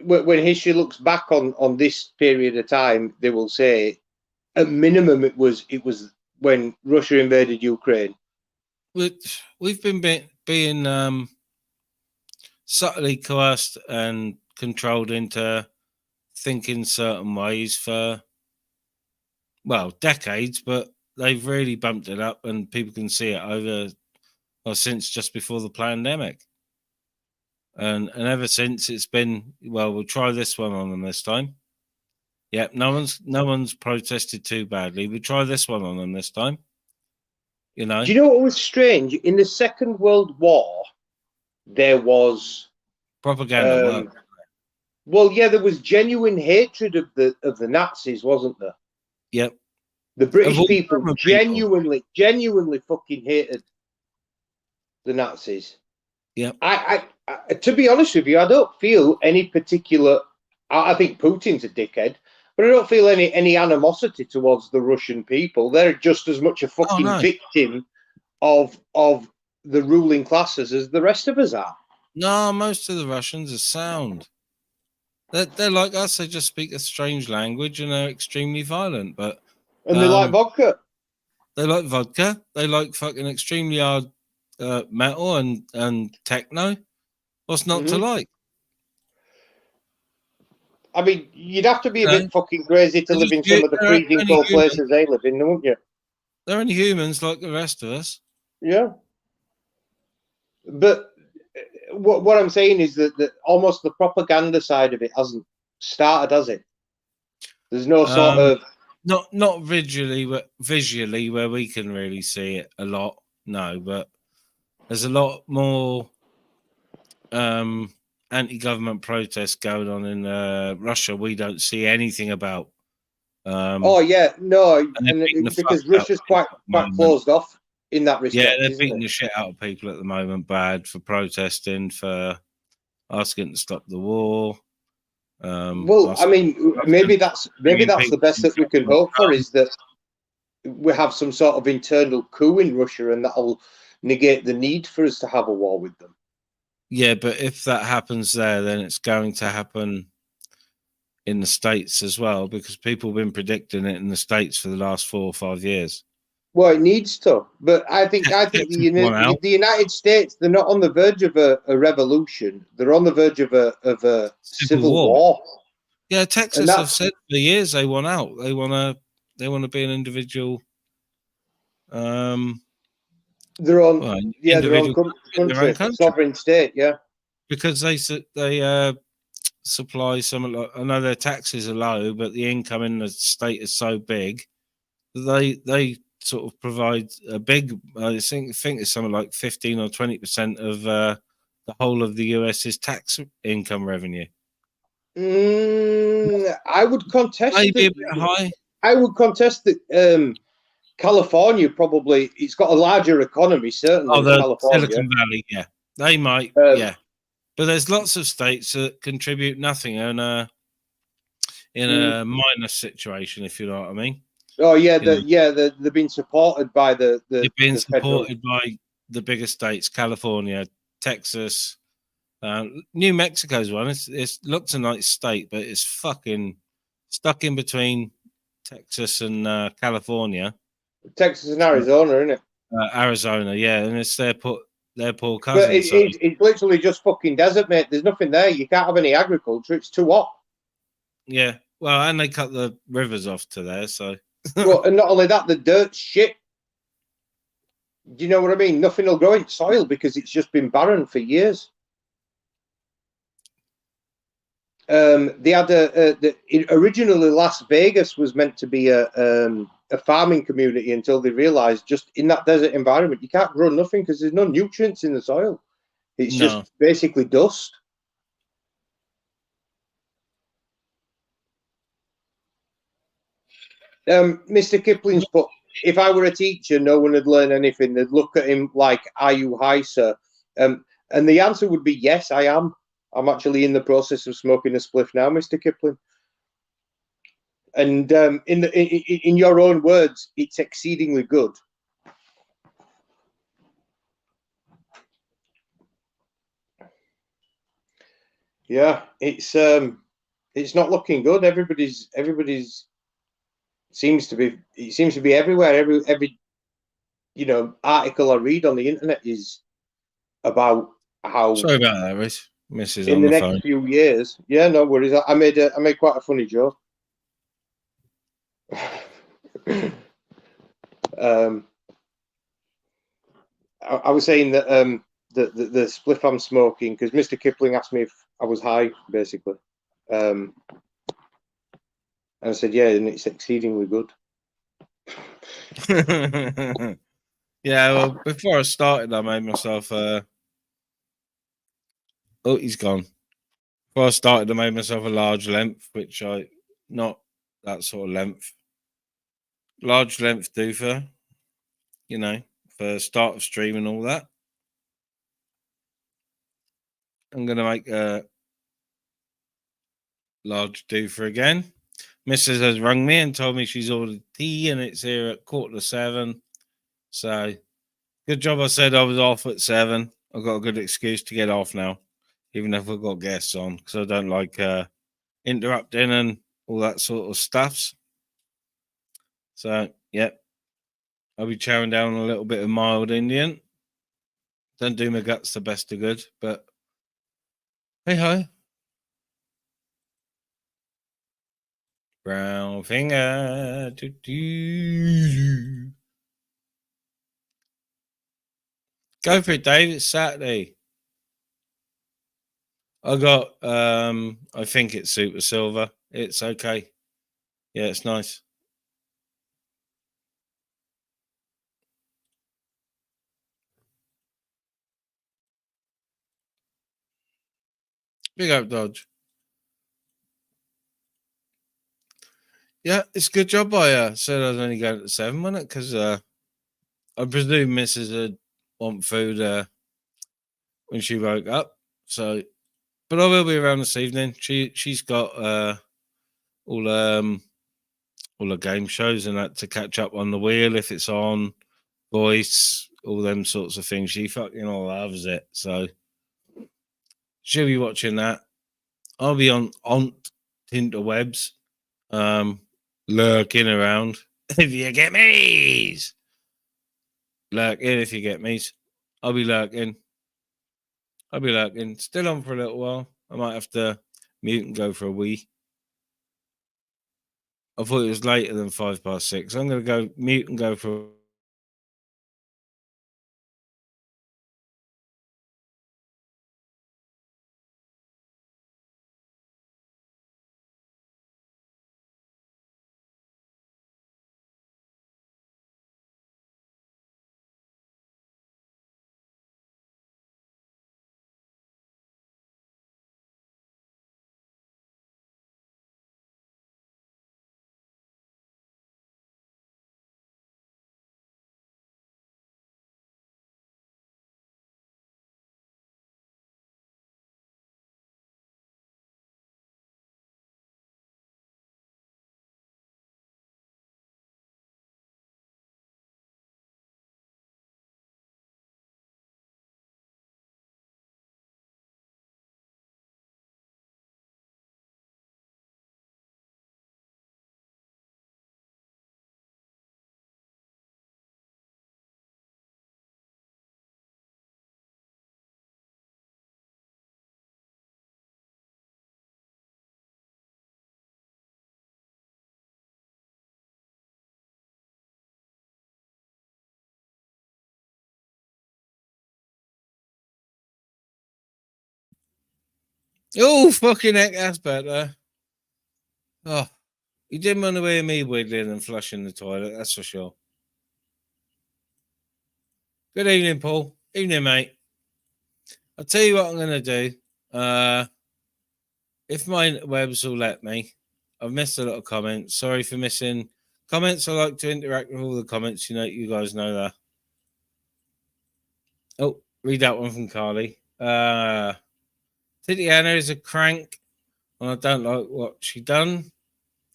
when history looks back on this period of time, they will say, at minimum, it was when Russia invaded Ukraine. We've been being subtly coerced and controlled into thinking certain ways for, well, decades, but they've really bumped it up, and people can see it since just before the pandemic. And ever since, it's been, well, we'll try this one on them this time. Yep, no one's protested too badly. We'll try this one on them this time. You know? Do you know what was strange? In the Second World War, there was propaganda. Well, yeah, there was genuine hatred of the Nazis, wasn't there? Yep. The British people genuinely fucking hated the Nazis. Yeah. I to be honest with you, I don't feel any particular. I think Putin's a dickhead, but I don't feel any animosity towards the Russian people. They're just as much a fucking victim of the ruling classes as the rest of us are. No, most of the Russians are sound. They're like us. They just speak a strange language and are extremely violent. But And they like vodka. They like vodka. They like fucking extremely hard metal and techno. What's not to like? I mean, you'd have to be a bit fucking crazy to live in some of the freezing cold places they live in, wouldn't you? They're only humans like the rest of us. Yeah. But what I'm saying is that almost the propaganda side of it hasn't started, has it? There's no sort of not visually where we can really see it a lot. No, but there's a lot more anti-government protests going on in Russia. We don't see anything about. Oh yeah, no, and because Russia's quite closed off in that respect. Yeah, they're beating the shit out of people at the moment, bad for protesting, for asking to stop the war. Well, I mean, maybe that's the best that we can hope for, is that we have some sort of internal coup in Russia, and that'll negate the need for us to have a war with them. Yeah, but if that happens there, then it's going to happen in the States as well, because people have been predicting it in the States for the last 4 or 5 years. Well, it needs to, but I think the United States, they're not on the verge of a revolution. They're on the verge of a civil war. Yeah, Texas have said for years they want out. They want to be an individual. Their own country, sovereign state. Yeah, because they supply some. I know their taxes are low, but the income in the state is so big. They sort of provide a big. I think it's something like 15 or 20% of the whole of the US's tax income revenue. I would contest. Maybe a bit high. I would contest that. California probably, it's got a larger economy, certainly. Oh, the California. Silicon Valley, yeah, they might, yeah. But there's lots of states that contribute nothing in a minus situation, if you know what I mean. Oh yeah, they've been supported by they've been supported by the bigger states: California, Texas, New Mexico's one. It looks a nice state, but it's fucking stuck in between Texas and California. Texas and Arizona, isn't it? Arizona, yeah, and it's their poor cousins. But it's literally just fucking desert, mate. There's nothing there. You can't have any agriculture. It's too hot. Yeah, well, and they cut the rivers off to there, so. Well, and not only that, the dirt's shit. Do you know what I mean? Nothing will grow in soil because it's just been barren for years. They had originally Las Vegas was meant to be a farming community until they realized just in that desert environment you can't grow nothing because there's no nutrients in the soil. It's just basically dust. Mr. Kipling's put, if I were a teacher, no one would learn anything. They'd look at him like, "Are you high, sir?" And the answer would be yes, I am. I'm actually in the process of smoking a spliff now, Mr. Kipling. And in your own words, it's exceedingly good. Yeah, it's not looking good. Everybody's seems to be everywhere. Every article I read on the internet is about how. Sorry about that, Rhys. Mrs. In on the the next phone. few years, yeah, no worries. I made quite a funny joke. I was saying that the spliff I'm smoking, because Mr. Kipling asked me if I was high, basically, and I said yeah, and it's exceedingly good. Yeah, well, before I started, I made myself. Oh, he's gone. Before I started, I made myself a large length, which not that sort of length. Large length doofer, for start of stream and all that. I'm going to make a large doofer again. Mrs. has rung me and told me she's ordered tea and it's here at 6:45. So, Good job I said I was off at 7. I've got a good excuse to get off now, even if I've got guests on, because I don't like interrupting and all that sort of stuffs. So, yep. I'll be chowing down a little bit of mild Indian. Don't do my guts the best of good, but hey ho. Brown finger. Doo-doo. Go for it, Dave. It's Saturday. I got I think it's super silver. It's okay. Yeah, it's nice. Big up, Dodge. Yeah, it's a good job I said I was only going at 7, wasn't it? Because I presume Mrs. would want food when she woke up. So, but I will be around this evening. She's got all the game shows and that to catch up on the wheel if it's on, voice, all them sorts of things. She fucking all loves it. So she'll be watching that. I'll be on Tinterwebs, lurking around. If you get me, lurking. If you get me, I'll be lurking. Still on for a little while. I might have to mute and go for a wee. I thought it was later than 6:05. I'm going to go mute and go for. Oh, fucking heck, that's better. Oh, you didn't want to hear me wiggling and flushing the toilet, that's for sure. Good evening, Paul. Evening, mate. I'll tell you what I'm going to do. If my webs will let me, I've missed a lot of comments. Sorry for missing comments. I like to interact with all the comments. You guys know that. Oh, read that one from Carly. Titiana is a crank, and I don't like what she done.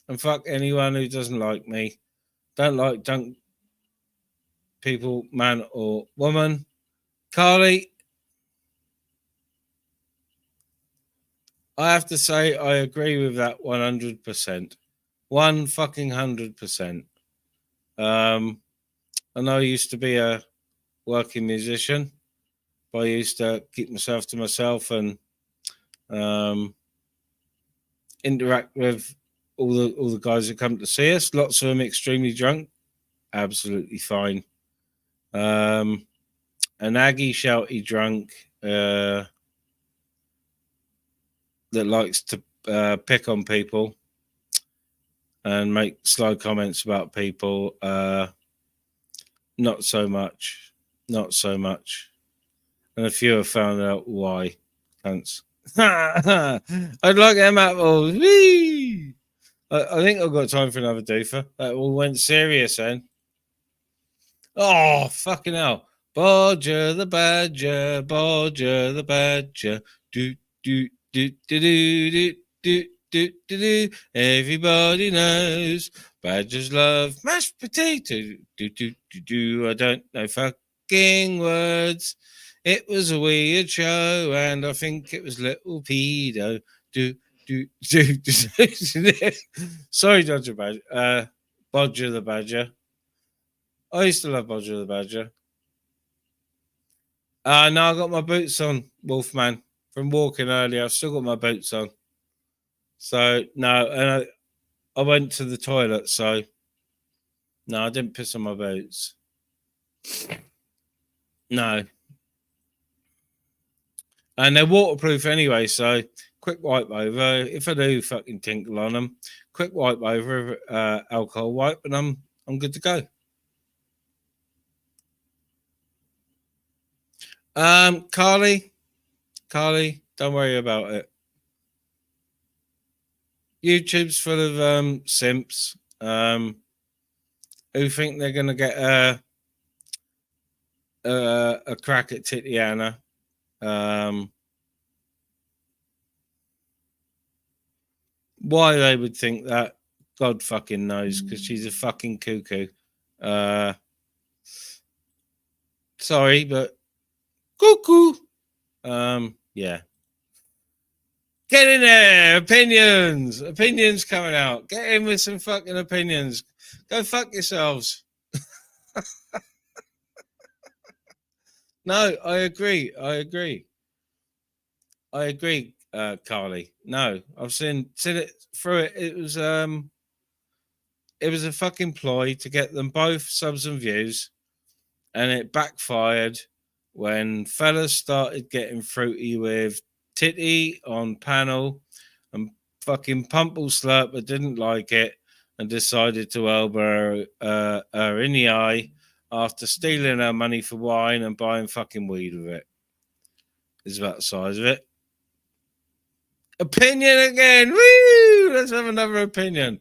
And fuck anyone who doesn't like me. Don't like people, man or woman. Carly, I have to say I agree with that 100%. 100%. I know I used to be a working musician, but I used to keep myself to myself and interact with all the guys that come to see us. Lots of them extremely drunk. Absolutely fine. An aggy, shouty drunk that likes to pick on people and make slow comments about people. Not so much. And a few have found out why. Thanks. I'd like them apples. Whee! I think I've got time for another doofer. That all went serious then. Oh, fucking hell. Bodger the Badger, Bodger the Badger. Do, do, do, do, do, do, do, do, do, do. Everybody knows badgers love mashed potato. Do, do, do, do. I don't know. Fuck fucking words. It was a weird show, and I think it was little pedo. Do. Sorry, Dodger Badger. Bodger the Badger. I used to love Bodger the Badger. No, I got my boots on, Wolfman, from walking earlier. I've still got my boots on. So, no, and I went to the toilet, so no, I didn't piss on my boots. No. And they're waterproof anyway, so quick wipe over. If I do fucking tinkle on them, quick wipe over, alcohol wipe, and I'm good to go. Carly, don't worry about it. YouTube's full of simps who think they're gonna get a crack at Titiana. Why they would think that, God fucking knows, because she's a fucking cuckoo. Sorry, but cuckoo. Yeah. Get in there, opinions coming out. Get in with some fucking opinions. Go fuck yourselves. No, I agree, Carly. No, I've seen it through it. It was a fucking ploy to get them both subs and views, and it backfired when fellas started getting fruity with Titty on panel, and fucking Pumple Slurper didn't like it and decided to elbow her in the eye after stealing her money for wine and buying fucking weed with it. Is about the size of it. Opinion again. Woo! Let's have another opinion.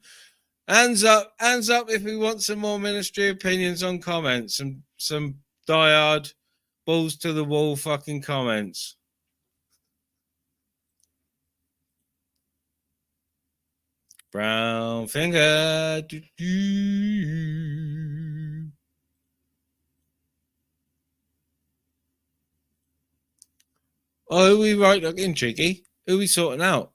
Hands up if we want some more ministry opinions on comments. Some diehard balls to the wall fucking comments. Brown finger. Oh, who we right looking, Cheeky? Who we sorting out?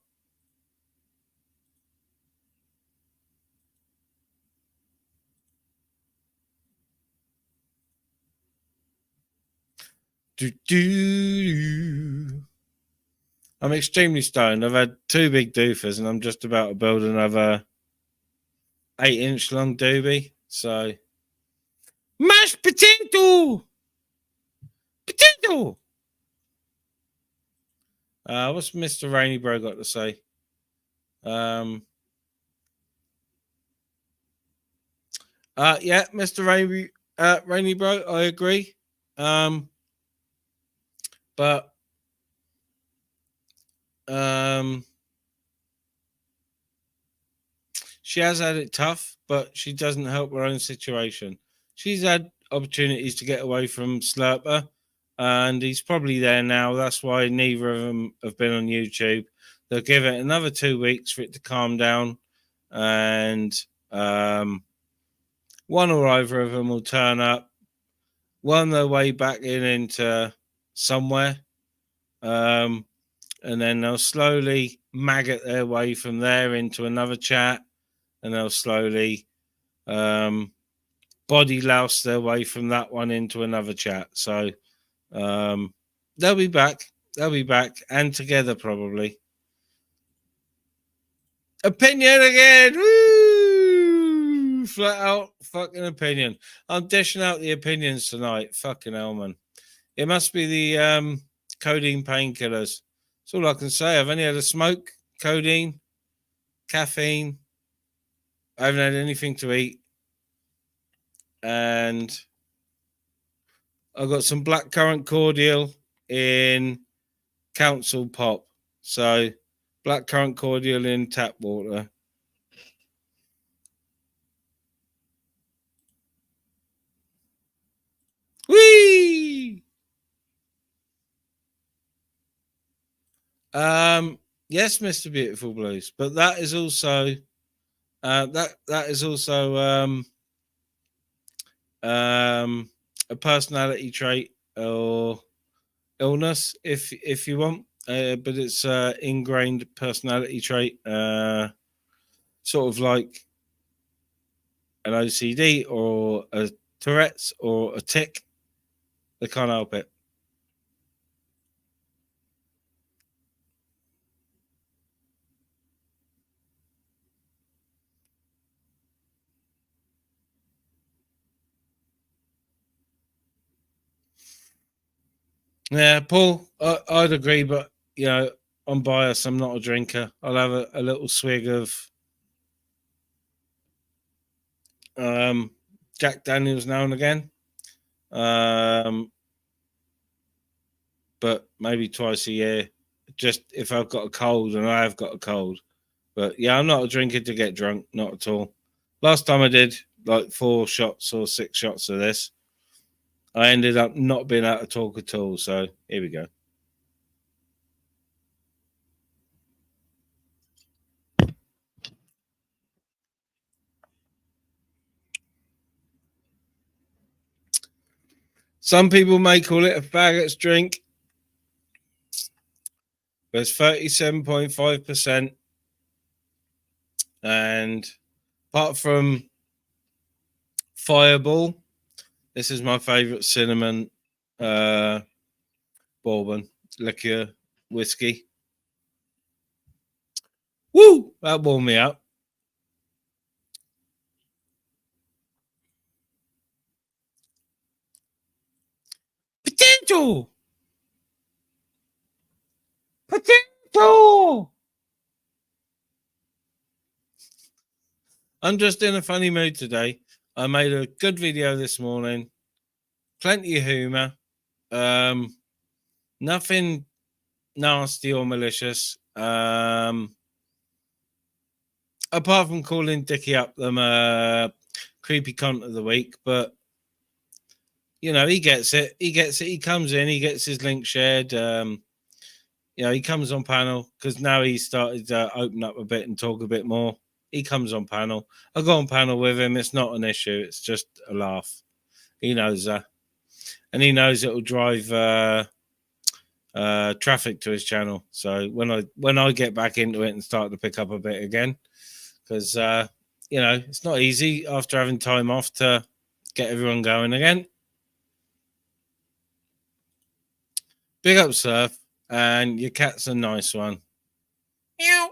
I'm extremely stoned. I've had 2 big doofers and I'm just about to build another 8-inch long doobie. So, mashed potato! Potato! What's Mr. Rainy Bro got to say? Yeah, Mr. Rainy Bro, I agree. But she has had it tough, but she doesn't help her own situation. She's had opportunities to get away from Slurper, and he's probably there now. That's why neither of them have been on YouTube. They'll give it another 2 weeks for it to calm down, and one or either of them will turn up, worm their way back into somewhere, and then they'll slowly maggot their way from there into another chat, and they'll slowly body louse their way from that one into another chat. So they'll be back, and together probably. Opinion again. Woo! Flat out fucking opinion. I'm dishing out the opinions tonight. Fucking hell, man. It must be the codeine painkillers. That's all I can say. I've only had a smoke, codeine, caffeine. I haven't had anything to eat. And I got some blackcurrant cordial in Council Pop. So blackcurrant cordial in tap water. Whee! Yes, Mr. Beautiful Blues, but that is also that is also a personality trait or illness, if you want, but it's ingrained personality trait, sort of like an OCD or a Tourette's or a tic. They can't help it. Yeah, Paul, I'd agree, but I'm biased. I'm not a drinker. I'll have a little swig of Jack Daniels now and again, but maybe twice a year, just if I've got a cold, and I have got a cold. But yeah, I'm not a drinker to get drunk, not at all. Last time I did like 4 shots or 6 shots of this, I ended up not being able to talk at all. So here we go. Some people may call it a faggots drink, but it's 37.5%. And apart from Fireball, this is my favourite cinnamon bourbon liqueur whiskey. Woo! That warmed me up. Potential! I'm just in a funny mood today. I made a good video this morning. Plenty of humour. Nothing nasty or malicious. Apart from calling Dickie up them creepy cunt of the week, but he gets it. He comes in, he gets his link shared. He comes on panel because now he's started to open up a bit and talk a bit more. He comes on panel. I go on panel with him. It's not an issue. It's just a laugh. He knows that. And he knows it will drive traffic to his channel. So when I get back into it and start to pick up a bit again, because, it's not easy after having time off to get everyone going again. Big up, Surf. And your cat's a nice one. Meow.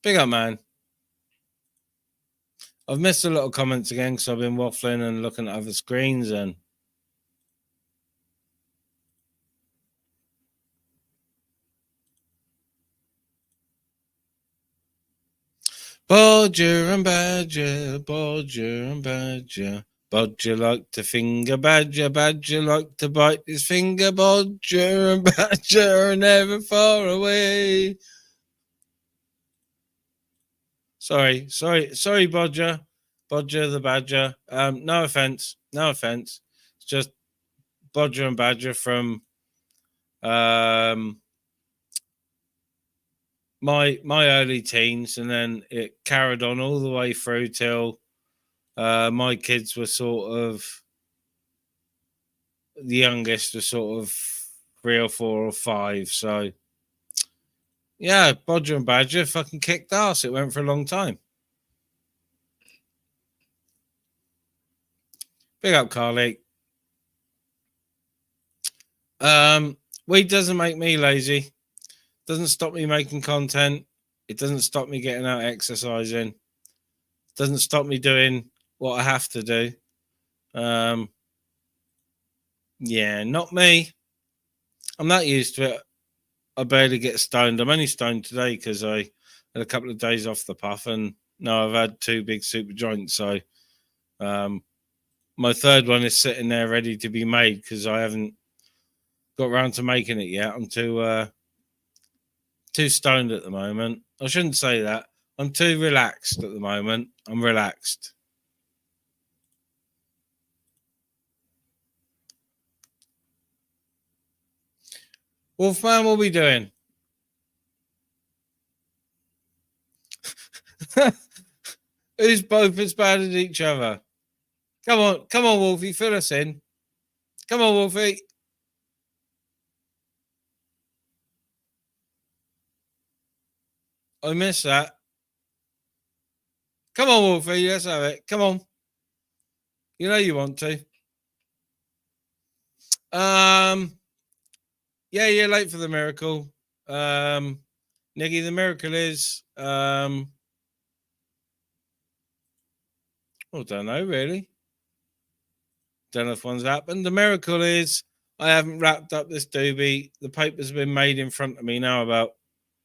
Big up, man. I've missed a lot of comments again because I've been waffling and looking at other screens and Bodger and Badger, Bodger and Badger. Bodger like to finger Badger, Badger like to bite his finger. Bodger and Badger are never far away. Sorry, Bodger. Bodger the Badger. No offense. It's just Bodger and Badger from my early teens, and then it carried on all the way through till my kids were sort of, the youngest was sort of 3 or 4 or 5. So yeah, Bodger and Badger fucking kicked ass. It went for a long time. Big up, Carly. Weed doesn't make me lazy. Doesn't stop me making content. It doesn't stop me getting out exercising. It doesn't stop me doing what I have to do. Yeah, not me. I'm not used to it. I barely get stoned. I'm only stoned today because I had a couple of days off the puff, and now I've had 2 big super joints. So my third one is sitting there ready to be made because I haven't got around to making it yet. I'm too stoned at the moment. I shouldn't say that. I'm too relaxed at the moment. I'm relaxed. Wolfman, what are we doing? Who's both as bad as each other? Come on, Wolfie, fill us in. Come on, Wolfie. I missed that. Come on, Wolfie, let's have it. Come on. You know you want to. Yeah, you're late for the miracle. Niggy, the miracle is I don't know really. Don't know if one's happened. The miracle is I haven't wrapped up this doobie. The paper's been made in front of me now about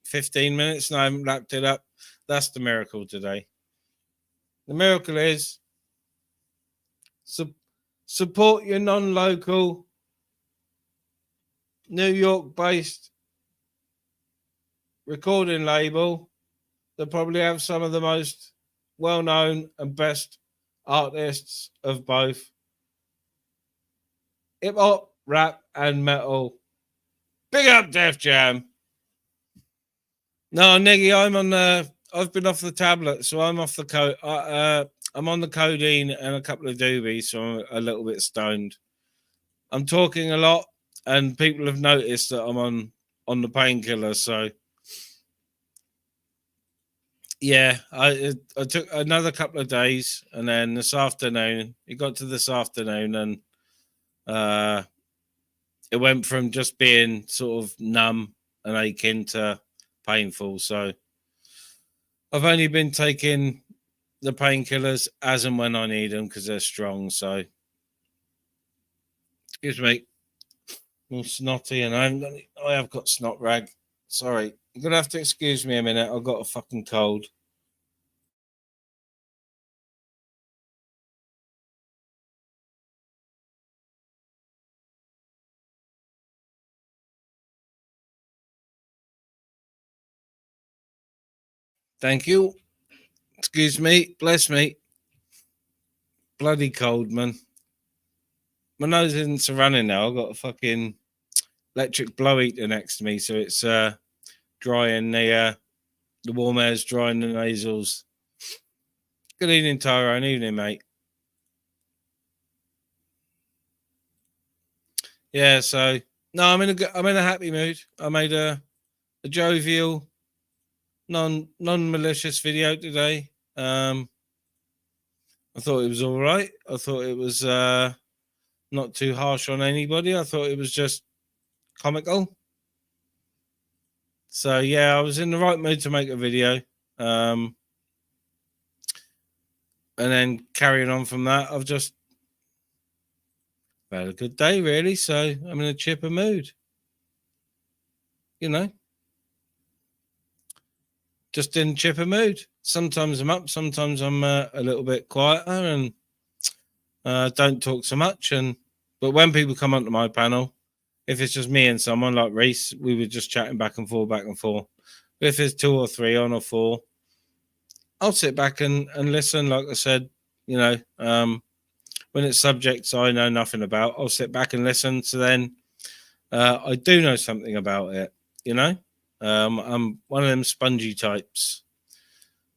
15 minutes and I haven't wrapped it up. That's the miracle today. The miracle is support your non-local, New York-based recording label that probably have some of the most well-known and best artists of both hip-hop, rap, and metal. Big up Def Jam. No, Niggy, I've been off the tablet, so I'm off the I'm on the codeine and a couple of doobies, so I'm a little bit stoned. I'm talking a lot, and people have noticed that I'm on the painkiller, so yeah, I took another couple of days, and then this afternoon, it got to this afternoon, and it went from just being sort of numb and aching to painful. So I've only been taking the painkillers as and when I need them because they're strong. So excuse me, I'm snotty, and I have got snot rag. Sorry, you're gonna have to excuse me a minute. I've got a fucking cold. Thank you. Excuse me. Bless me. Bloody cold, man. My nose isn't so running now. I've got a fucking electric blow heater next to me, so it's drying the warm air's drying the nasals. Good evening, Tyrone. Evening, mate. Yeah, so no, I'm in a happy mood. I made a jovial, non-malicious video today. I thought it was all right. I thought it was not too harsh on anybody. I thought it was just comical. So yeah, I was in the right mood to make a video. And then carrying on from that, I've just had a good day, really. So I'm in a chipper mood. You know, just in chipper mood. Sometimes I'm up, sometimes I'm a little bit quieter and don't talk so much. But when people come onto my panel, if it's just me and someone like Reese, we were just chatting back and forth. But if there's 2 or 3 on or 4, I'll sit back and listen. Like I said, you know, when it's subjects I know nothing about, I'll sit back and listen. So then I do know something about it, you know. I'm one of them spongy types.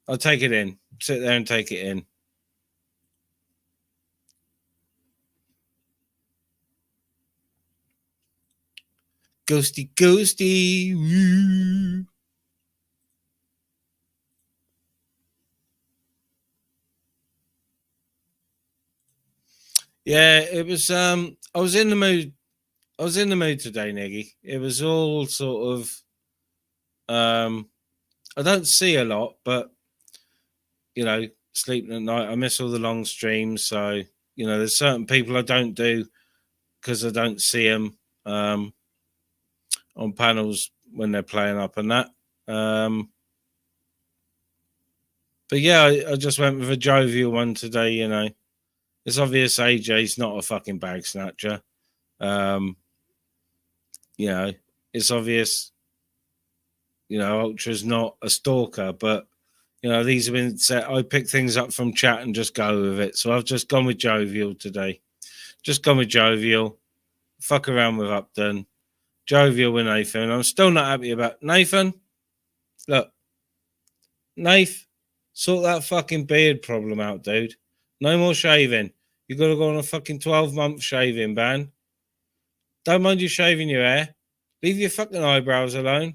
I'll take it in, sit there and take it in. Ghosty, ghosty. Woo. Yeah, it was. I was in the mood. I was in the mood today, Niggy. It was all sort of. I don't see a lot, but you know, sleeping at night, I miss all the long streams. So you know, there's certain people I don't do because I don't see them on panels when they're playing up and that. But yeah, I just went with a jovial one today. You know, it's obvious AJ's not a fucking bag snatcher. You know, it's obvious. You know, Ultra's not a stalker, but you know, these have been set. I pick things up from chat and just go with it. So I've just gone with jovial today. Just gone with jovial. Fuck around with Upton. Jovial with Nathan. I'm still not happy about Nathan. Look, Nath, Sort that fucking beard problem out, dude. No more shaving. You got to go on a fucking 12-month shaving ban. Don't mind you shaving your hair. Leave your fucking eyebrows alone.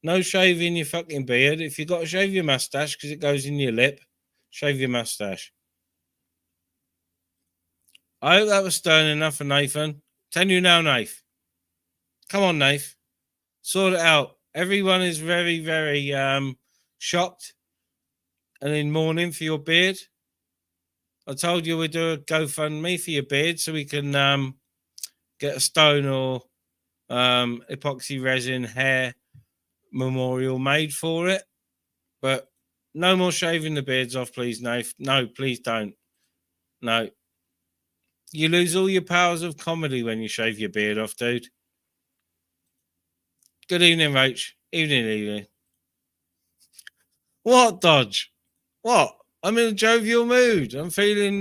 No shaving your fucking beard. If you got to shave your mustache because it goes in your lip, shave your mustache. I hope that was stern enough for Nathan. Tell you now, Nath. Come on, Nath. Sort it out. Everyone is very, very shocked and in mourning for your beard. I told you we'd do a GoFundMe for your beard so we can get a stone or epoxy resin hair memorial made for it. But no more shaving the beards off, please, Nath. No, please don't. No. You lose all your powers of comedy when you shave your beard off, dude. Good evening, Rach. Evening. What, Dodge? What? I'm in a jovial mood. I'm feeling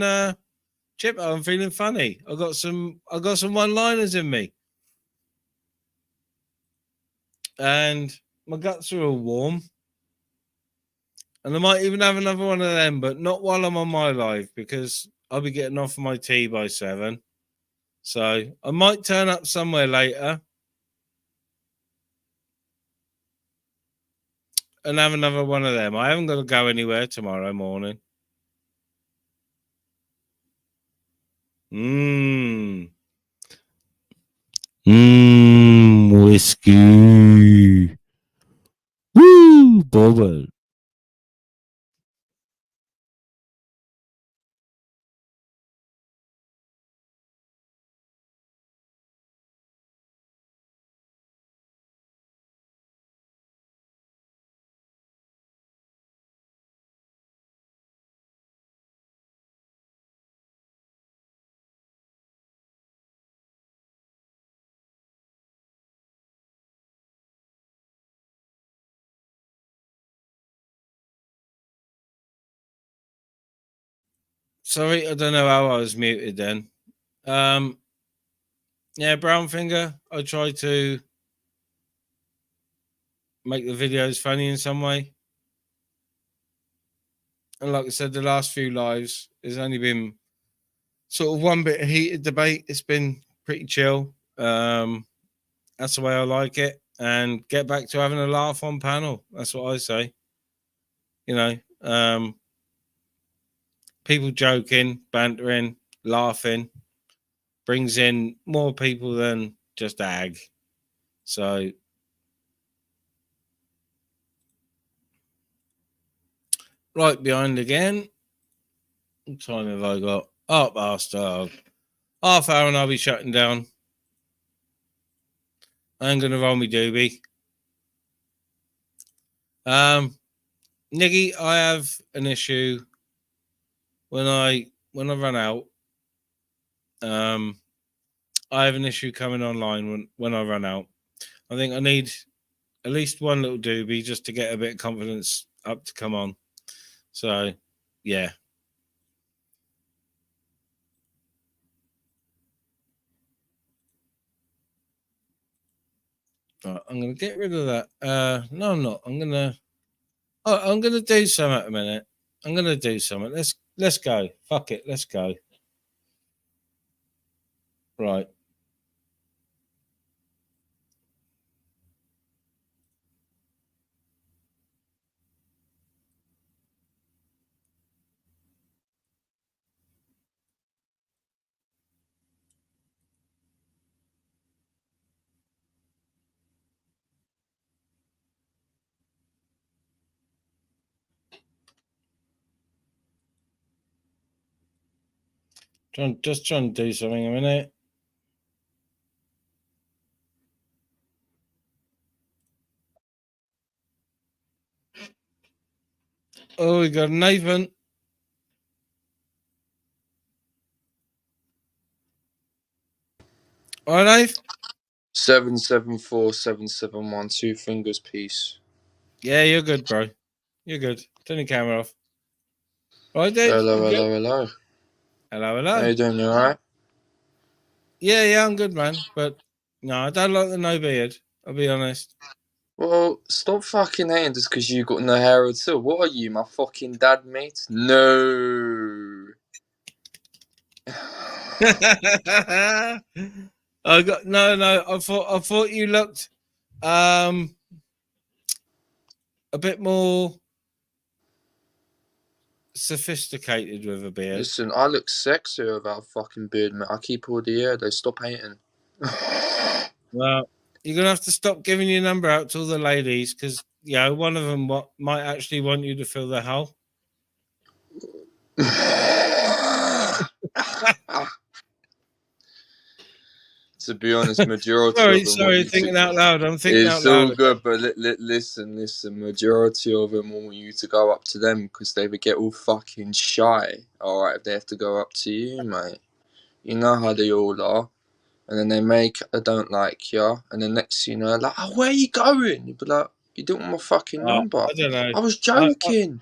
chipper. I'm feeling funny. I got some one-liners in me. And my guts are all warm. And I might even have another one of them, but not while I'm on my live because I'll be getting off of my tea by 7. So I might turn up somewhere later and have another one of them. I haven't got to go anywhere tomorrow morning. Whiskey. Woo, bubble. Sorry, I don't know how I was muted then. Yeah, Brown Finger, I try to make the videos funny in some way. And like I said, the last few lives, there's only been sort of one bit of heated debate. It's been pretty chill. That's the way I like it. And get back to having a laugh on panel. That's what I say. You know, people joking, bantering, laughing brings in more people than just ag. So right behind again. What time have I got? Oh, bastard. Half hour and I'll be shutting down. I'm going to roll me doobie. Niggy, I have an issue when I run out. I have an issue coming online when I run out. I think I need at least one little doobie just to get a bit of confidence up to come on. So, yeah. Right, I'm going to get rid of that. No, I'm not. I'm going to do something at a minute. I'm going to do something. Let's go. Fuck it. Let's go. Right. Just trying to do something a minute. Oh, we got Nathan. All right, Nate? 7747712 fingers peace. Yeah, you're good, bro. You're good. Turn your camera off. Right, dude? Hello. Hello. How you doing? You alright? Yeah, I'm good, man. But no, I don't like the no beard. I'll be honest. Well, stop fucking hating just because you got no hair at all. What are you, my fucking dad, mate? No. I got no. I thought you looked a bit more sophisticated with a beard. Listen, I look sexier without a fucking beard, mate. I keep all the hair, though. Stop hating. Well, you're gonna have to stop giving your number out to all the ladies because one of them might actually want you to fill their hole. To be honest, majority of them. Sorry, thinking out loud. I'm thinking out it's loud. all good, but listen. Majority of them want you to go up to them because they would get all fucking shy. All right, if they have to go up to you, mate. You know how they all are. And then they don't like you. And the next thing you know, like, oh, where are you going? You'd be like, you don't want my fucking number. I don't know. I was joking.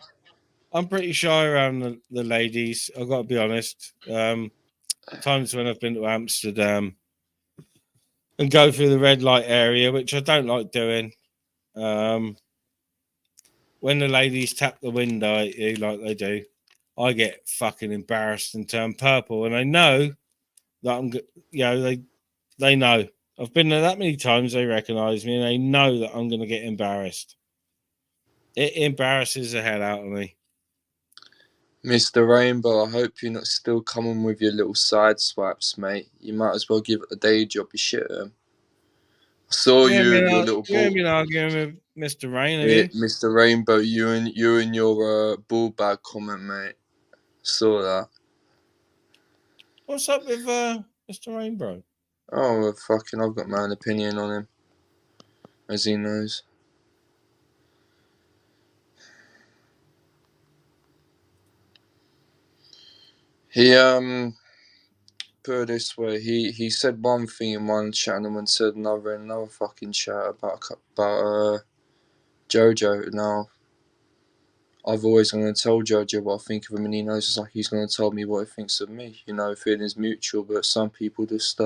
I'm pretty shy around the ladies. I've got to be honest. Times when I've been to Amsterdam and go through the red light area, which I don't like doing. When the ladies tap the window at you like they do, I get fucking embarrassed and turn purple. And I know that they know. I've been there that many times, they recognise me and they know that I'm going to get embarrassed. It embarrasses the hell out of me. Mr. Rainbow, I hope you're not still coming with your little side swipes, mate. You might as well give it a day job, you shit him. I saw you with your little ball. You've been arguing with Mr. Rain, have Yeah, you? Mr. Rainbow, you and your ball bag comment, mate. Saw that. What's up with Mr. Rainbow? Oh, well, fucking, I've got my own opinion on him, as he knows. He put it this way, he said one thing in one channel and said another in another fucking chat about Jojo. Now, I've always going to tell Jojo what I think of him, and he knows it's like he's going to tell me what he thinks of me. You know, feelings mutual, but some people just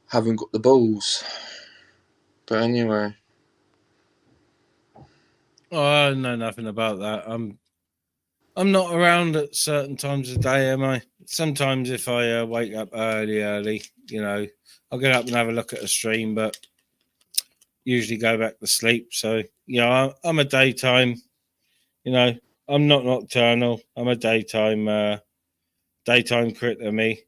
haven't got the balls. But anyway. Oh, I know nothing about that. I'm not around at certain times of day, am I? Sometimes if I wake up early, I'll get up and have a look at a stream, but usually go back to sleep. So, I'm a daytime, I'm not nocturnal. I'm a daytime critter, me,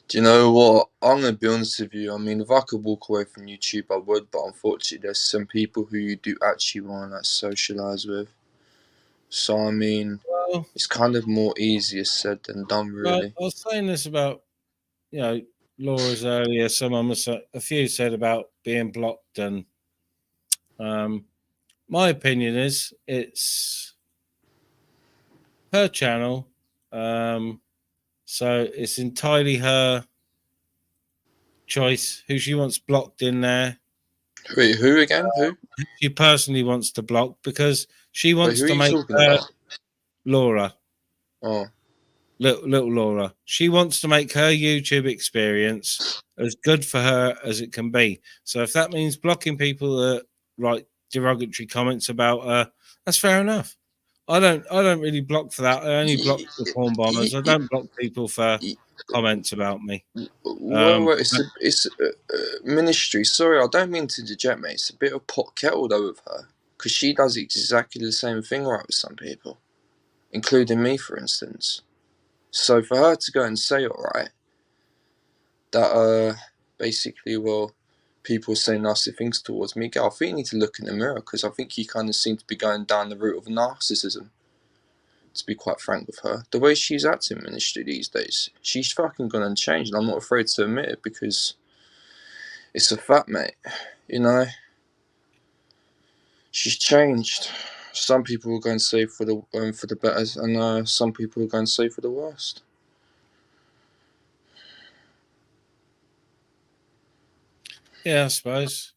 Do you know what? I'm going to be honest with you. I mean, if I could walk away from YouTube, I would, but unfortunately, there's some people who you do actually want to socialise with. So, I mean, it's kind of more easier said than done, really. I was saying this about, Laura's earlier. A few said about being blocked, and my opinion is it's her channel, so it's entirely her choice who she wants blocked in there. Wait, who again? Who? She personally wants to block because she wants to make Laura. Oh. Little Laura. She wants to make her YouTube experience as good for her as it can be. So if that means blocking people that write derogatory comments about her, that's fair enough. I don't really block for that. I only block the porn bombers. I don't block people for comments about me. Well, it's ministry. Sorry, I don't mean to deject, mate. It's a bit of pot kettle though with her, because she does exactly the same thing right with some people, including me, for instance. So for her to go and say, all right, that basically, well, people say nasty things towards me, I think you need to look in the mirror, because I think you kind of seem to be going down the route of narcissism. To be quite frank with her, the way she's acting in ministry these days, she's fucking gonna change, and I'm not afraid to admit it because it's a fact, mate. She's changed. Some people are going to say for the better, and some people are going to say for the worst. Yeah, I suppose.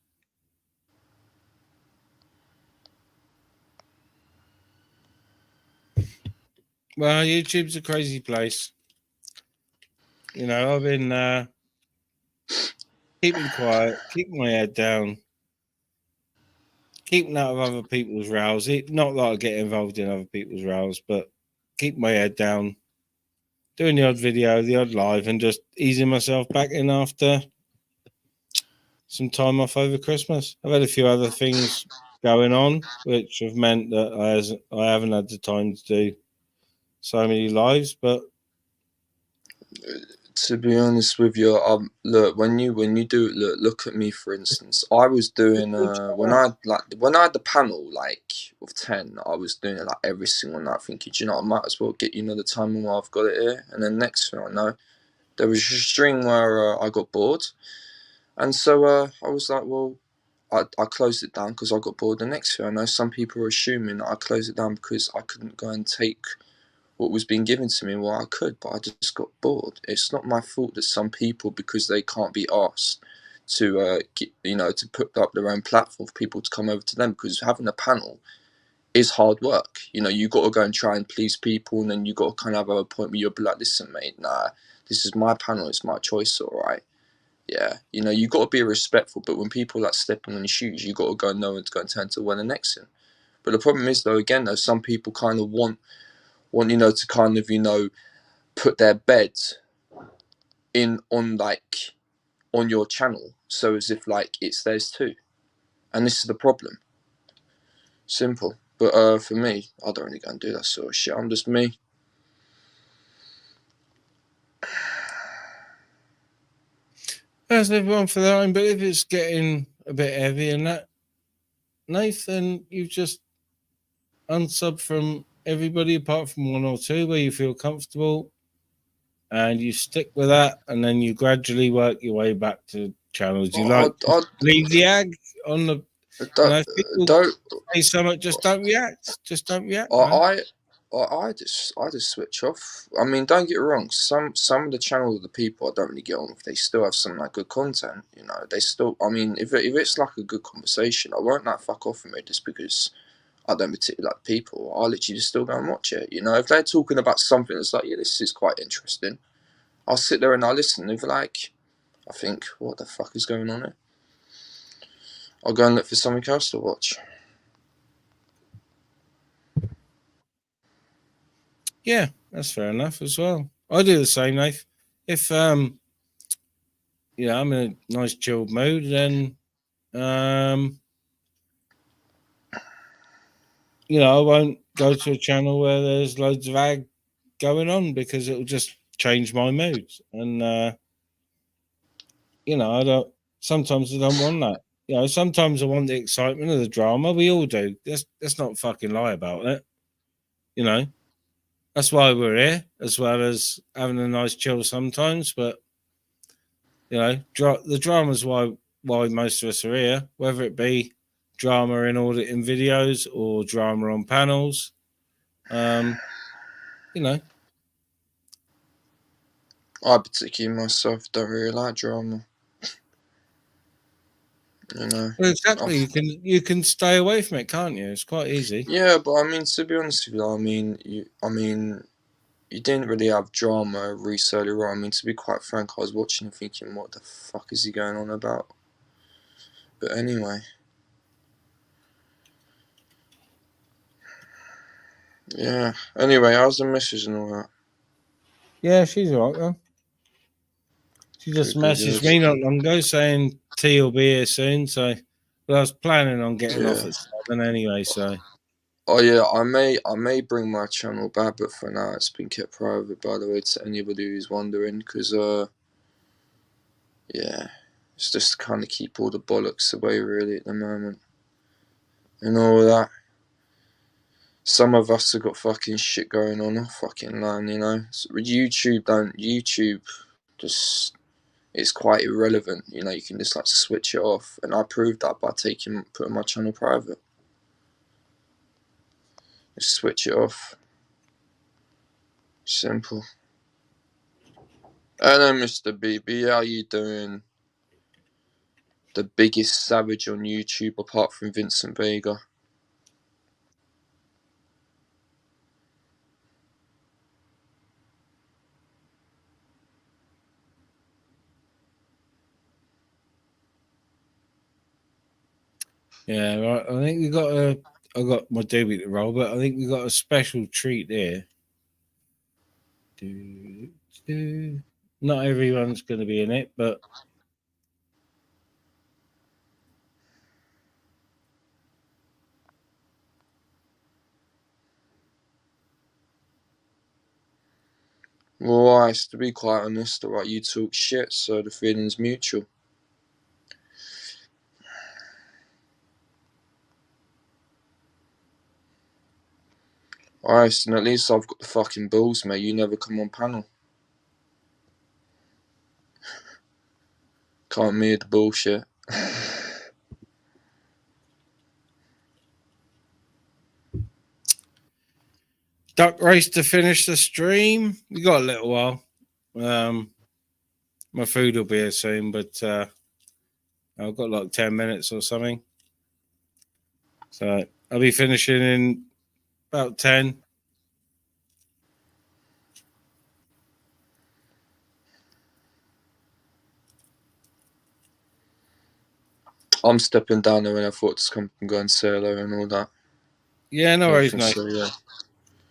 Well, YouTube's a crazy place. I've been keeping quiet, keeping my head down, keeping out of other people's rows. Not that I get involved in other people's rows, but keep my head down, doing the odd video, the odd live, and just easing myself back in after some time off over Christmas. I've had a few other things going on, which have meant that I haven't had the time to do so many lives. But To be honest with you, look, when you do look at me, for instance. I was doing when I had the panel like of 10, I was doing it like every single night, thinking, you know, I might as well get the timing while I've got it here. And then next thing I know, there was a string where I got bored, and so I was like, well, I closed it down because I got bored. The next thing I know, some people were assuming that I closed it down because I couldn't go and take what was being given to me. Well, I could, but I just got bored. It's not my fault that some people, because they can't be asked to to put up their own platform for people to come over to them, because having a panel is hard work. You got to go and try and please people, and then you got to kind of have a point where you'll be like, listen, mate, nah, this is my panel, it's my choice, all right. Yeah, you got to be respectful, but when people like stepping on your shoes, you got to go and know when to go and turn to when the next thing. But the problem is, though, again, though, some people kind of want to kind of put their beds in on your channel, so as if like it's theirs too, and this is the problem. Simple. But for me, I don't really go and do that sort of shit. I'm just me. there's everyone for their own. But if it's getting a bit heavy and that, Nathan, you've just unsub from everybody apart from one or two where you feel comfortable, and you stick with that, and then you gradually work your way back to channels you like. Leave the ag on the. If people don't say something, just don't react. Just don't react. I just switch off. I mean, don't get me wrong. Some of the channels of the people I don't really get on with, they still have some like good content. They still. I mean, if it's like a good conversation, I won't like fuck off from it just because I don't particularly like people. I'll literally just still go and watch it. If they're talking about something that's like, yeah, this is quite interesting, I'll sit there and I'll listen. If like, I think, what the fuck is going on here? I'll go and look for something else to watch. Yeah, that's fair enough as well. I do the same, Nath. If I'm in a nice chilled mood, then I won't go to a channel where there's loads of ag going on, because it'll just change my mood. And I don't. Sometimes I don't want that. Sometimes I want the excitement of the drama. We all do. Let's not fucking lie about it. That's why we're here, as well as having a nice chill sometimes. But the drama's why most of us are here, whether it be drama in auditing videos or drama on panels. I particularly myself don't really like drama. Well, exactly. You can stay away from it, can't you? It's quite easy. Yeah, but I mean, to be honest with you, you didn't really have drama recently, right? I mean, to be quite frank, I was watching and thinking, what the fuck is he going on about? But anyway. Yeah. Anyway, how's the missus and all that? Yeah, she's all right, though. She just messaged me not long ago saying tea will be here soon. So, but I was planning on getting off at 7 anyway. So. Oh yeah, I may bring my channel back, but for now it's been kept private. By the way, to anybody who's wondering, because yeah, it's just to kind of keep all the bollocks away really at the moment, and all that. Some of us have got fucking shit going on fucking land, So YouTube just, it's quite irrelevant, you can just like switch it off, and I proved that by putting my channel private. Just switch it off. Simple. Hello, Mr. BB, how you doing? The biggest savage on YouTube apart from Vincent Vega. Yeah, right. I think we got a. I got my doobie to roll, but I think we got a special treat here. Not everyone's going to be in it, but Right, to be quite honest, alright, you talk shit, so the feeling's mutual. Alright, and at least I've got the fucking balls, mate. You never come on panel. Can't me the bullshit. duck race to finish the stream. We got a little while. My food will be here soon, but I've got like 10 minutes or something. So I'll be finishing in about 10. I'm stepping down there when I thought to come and go and say hello and all that. Yeah, no worries, Everything, mate. so, yeah.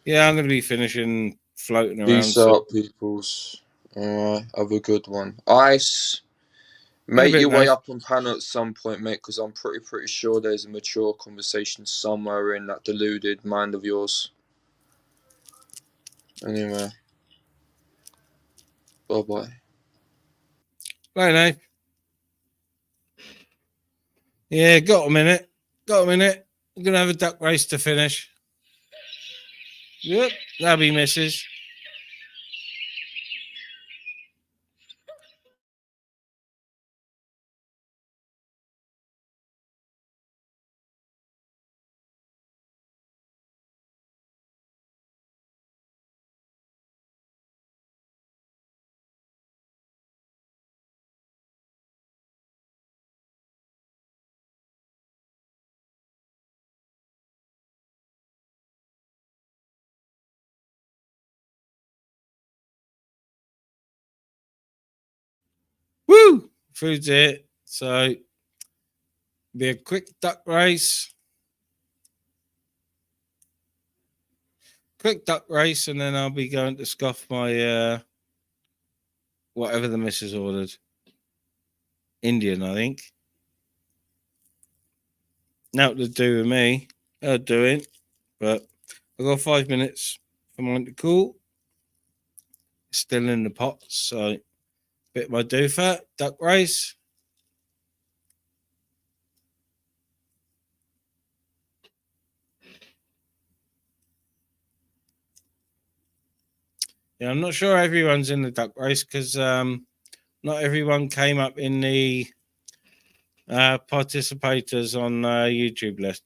Yeah, I'm going to be finishing floating around. Peace So out, peoples. Alright, have a good one. Ice. In a Make bit, your way mate. up on panel at some point, mate, because I'm pretty sure there's a mature conversation somewhere in that deluded mind of yours. Anyway. Bye-bye. Right, now. Yeah, got a minute. Got a minute. I'm going to have a duck race to finish. Yep, that'll be misses. Woo! Food's it. So, be a quick duck race. Quick duck race, and then I'll be going to scoff my whatever the missus ordered. Indian, I think. Now to do with me. I'll do it. But I've got 5 minutes for mine to cool. It's still in the pot, so bit my doofer. Duck race. Yeah, I'm not sure everyone's in the duck race because not everyone came up in the participators on YouTube list.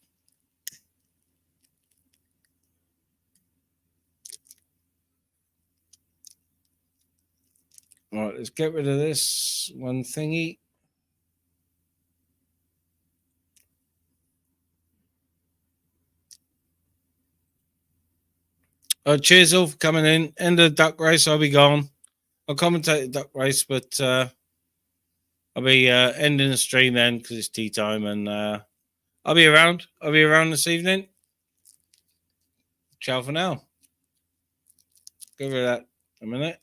All right, let's get rid of this one thingy. Cheers all for coming in. End of the duck race, I'll be gone. I'll commentate the duck race, but I'll be ending the stream then because it's tea time, and I'll be around. I'll be around this evening. Ciao for now. Give it that a minute.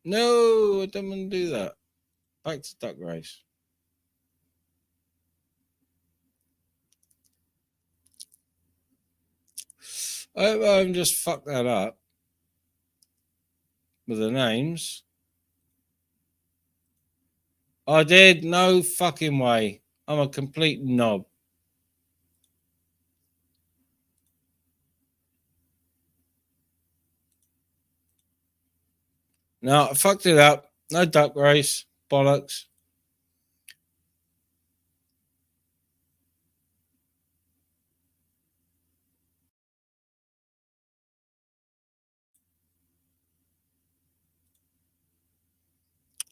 No, I don't want to do that. Back to duck race. I hope I haven't just fucked that up with the names. I did. No fucking way. I'm a complete knob. No, I fucked it up. No duck race. Bollocks.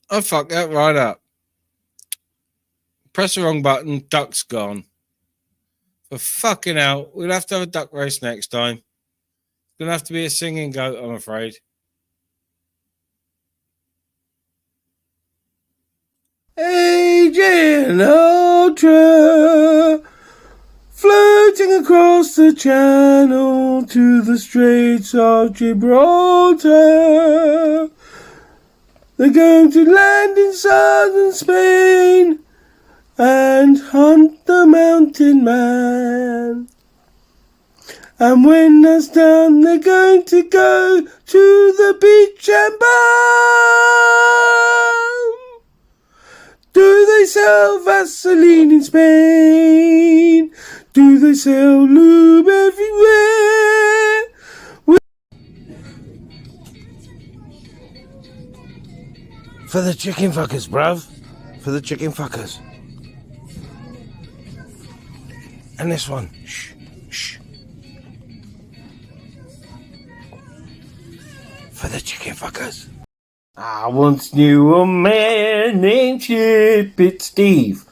I fucked that right up. Press the wrong button. Duck's gone. But fucking hell, we'll have to have a duck race next time. It's going to have to be a singing goat, I'm afraid. Agent Ultra, floating across the channel to the Straits of Gibraltar. They're going to land in southern Spain and hunt the mountain man. And when that's done, they're going to go to the beach and bum. Do they sell Vaseline in Spain? Do they sell lube everywhere? For the chicken fuckers, bruv. For the chicken fuckers. And this one. Shh, shh. For the chicken fuckers. I once knew a man named Shipit Steve.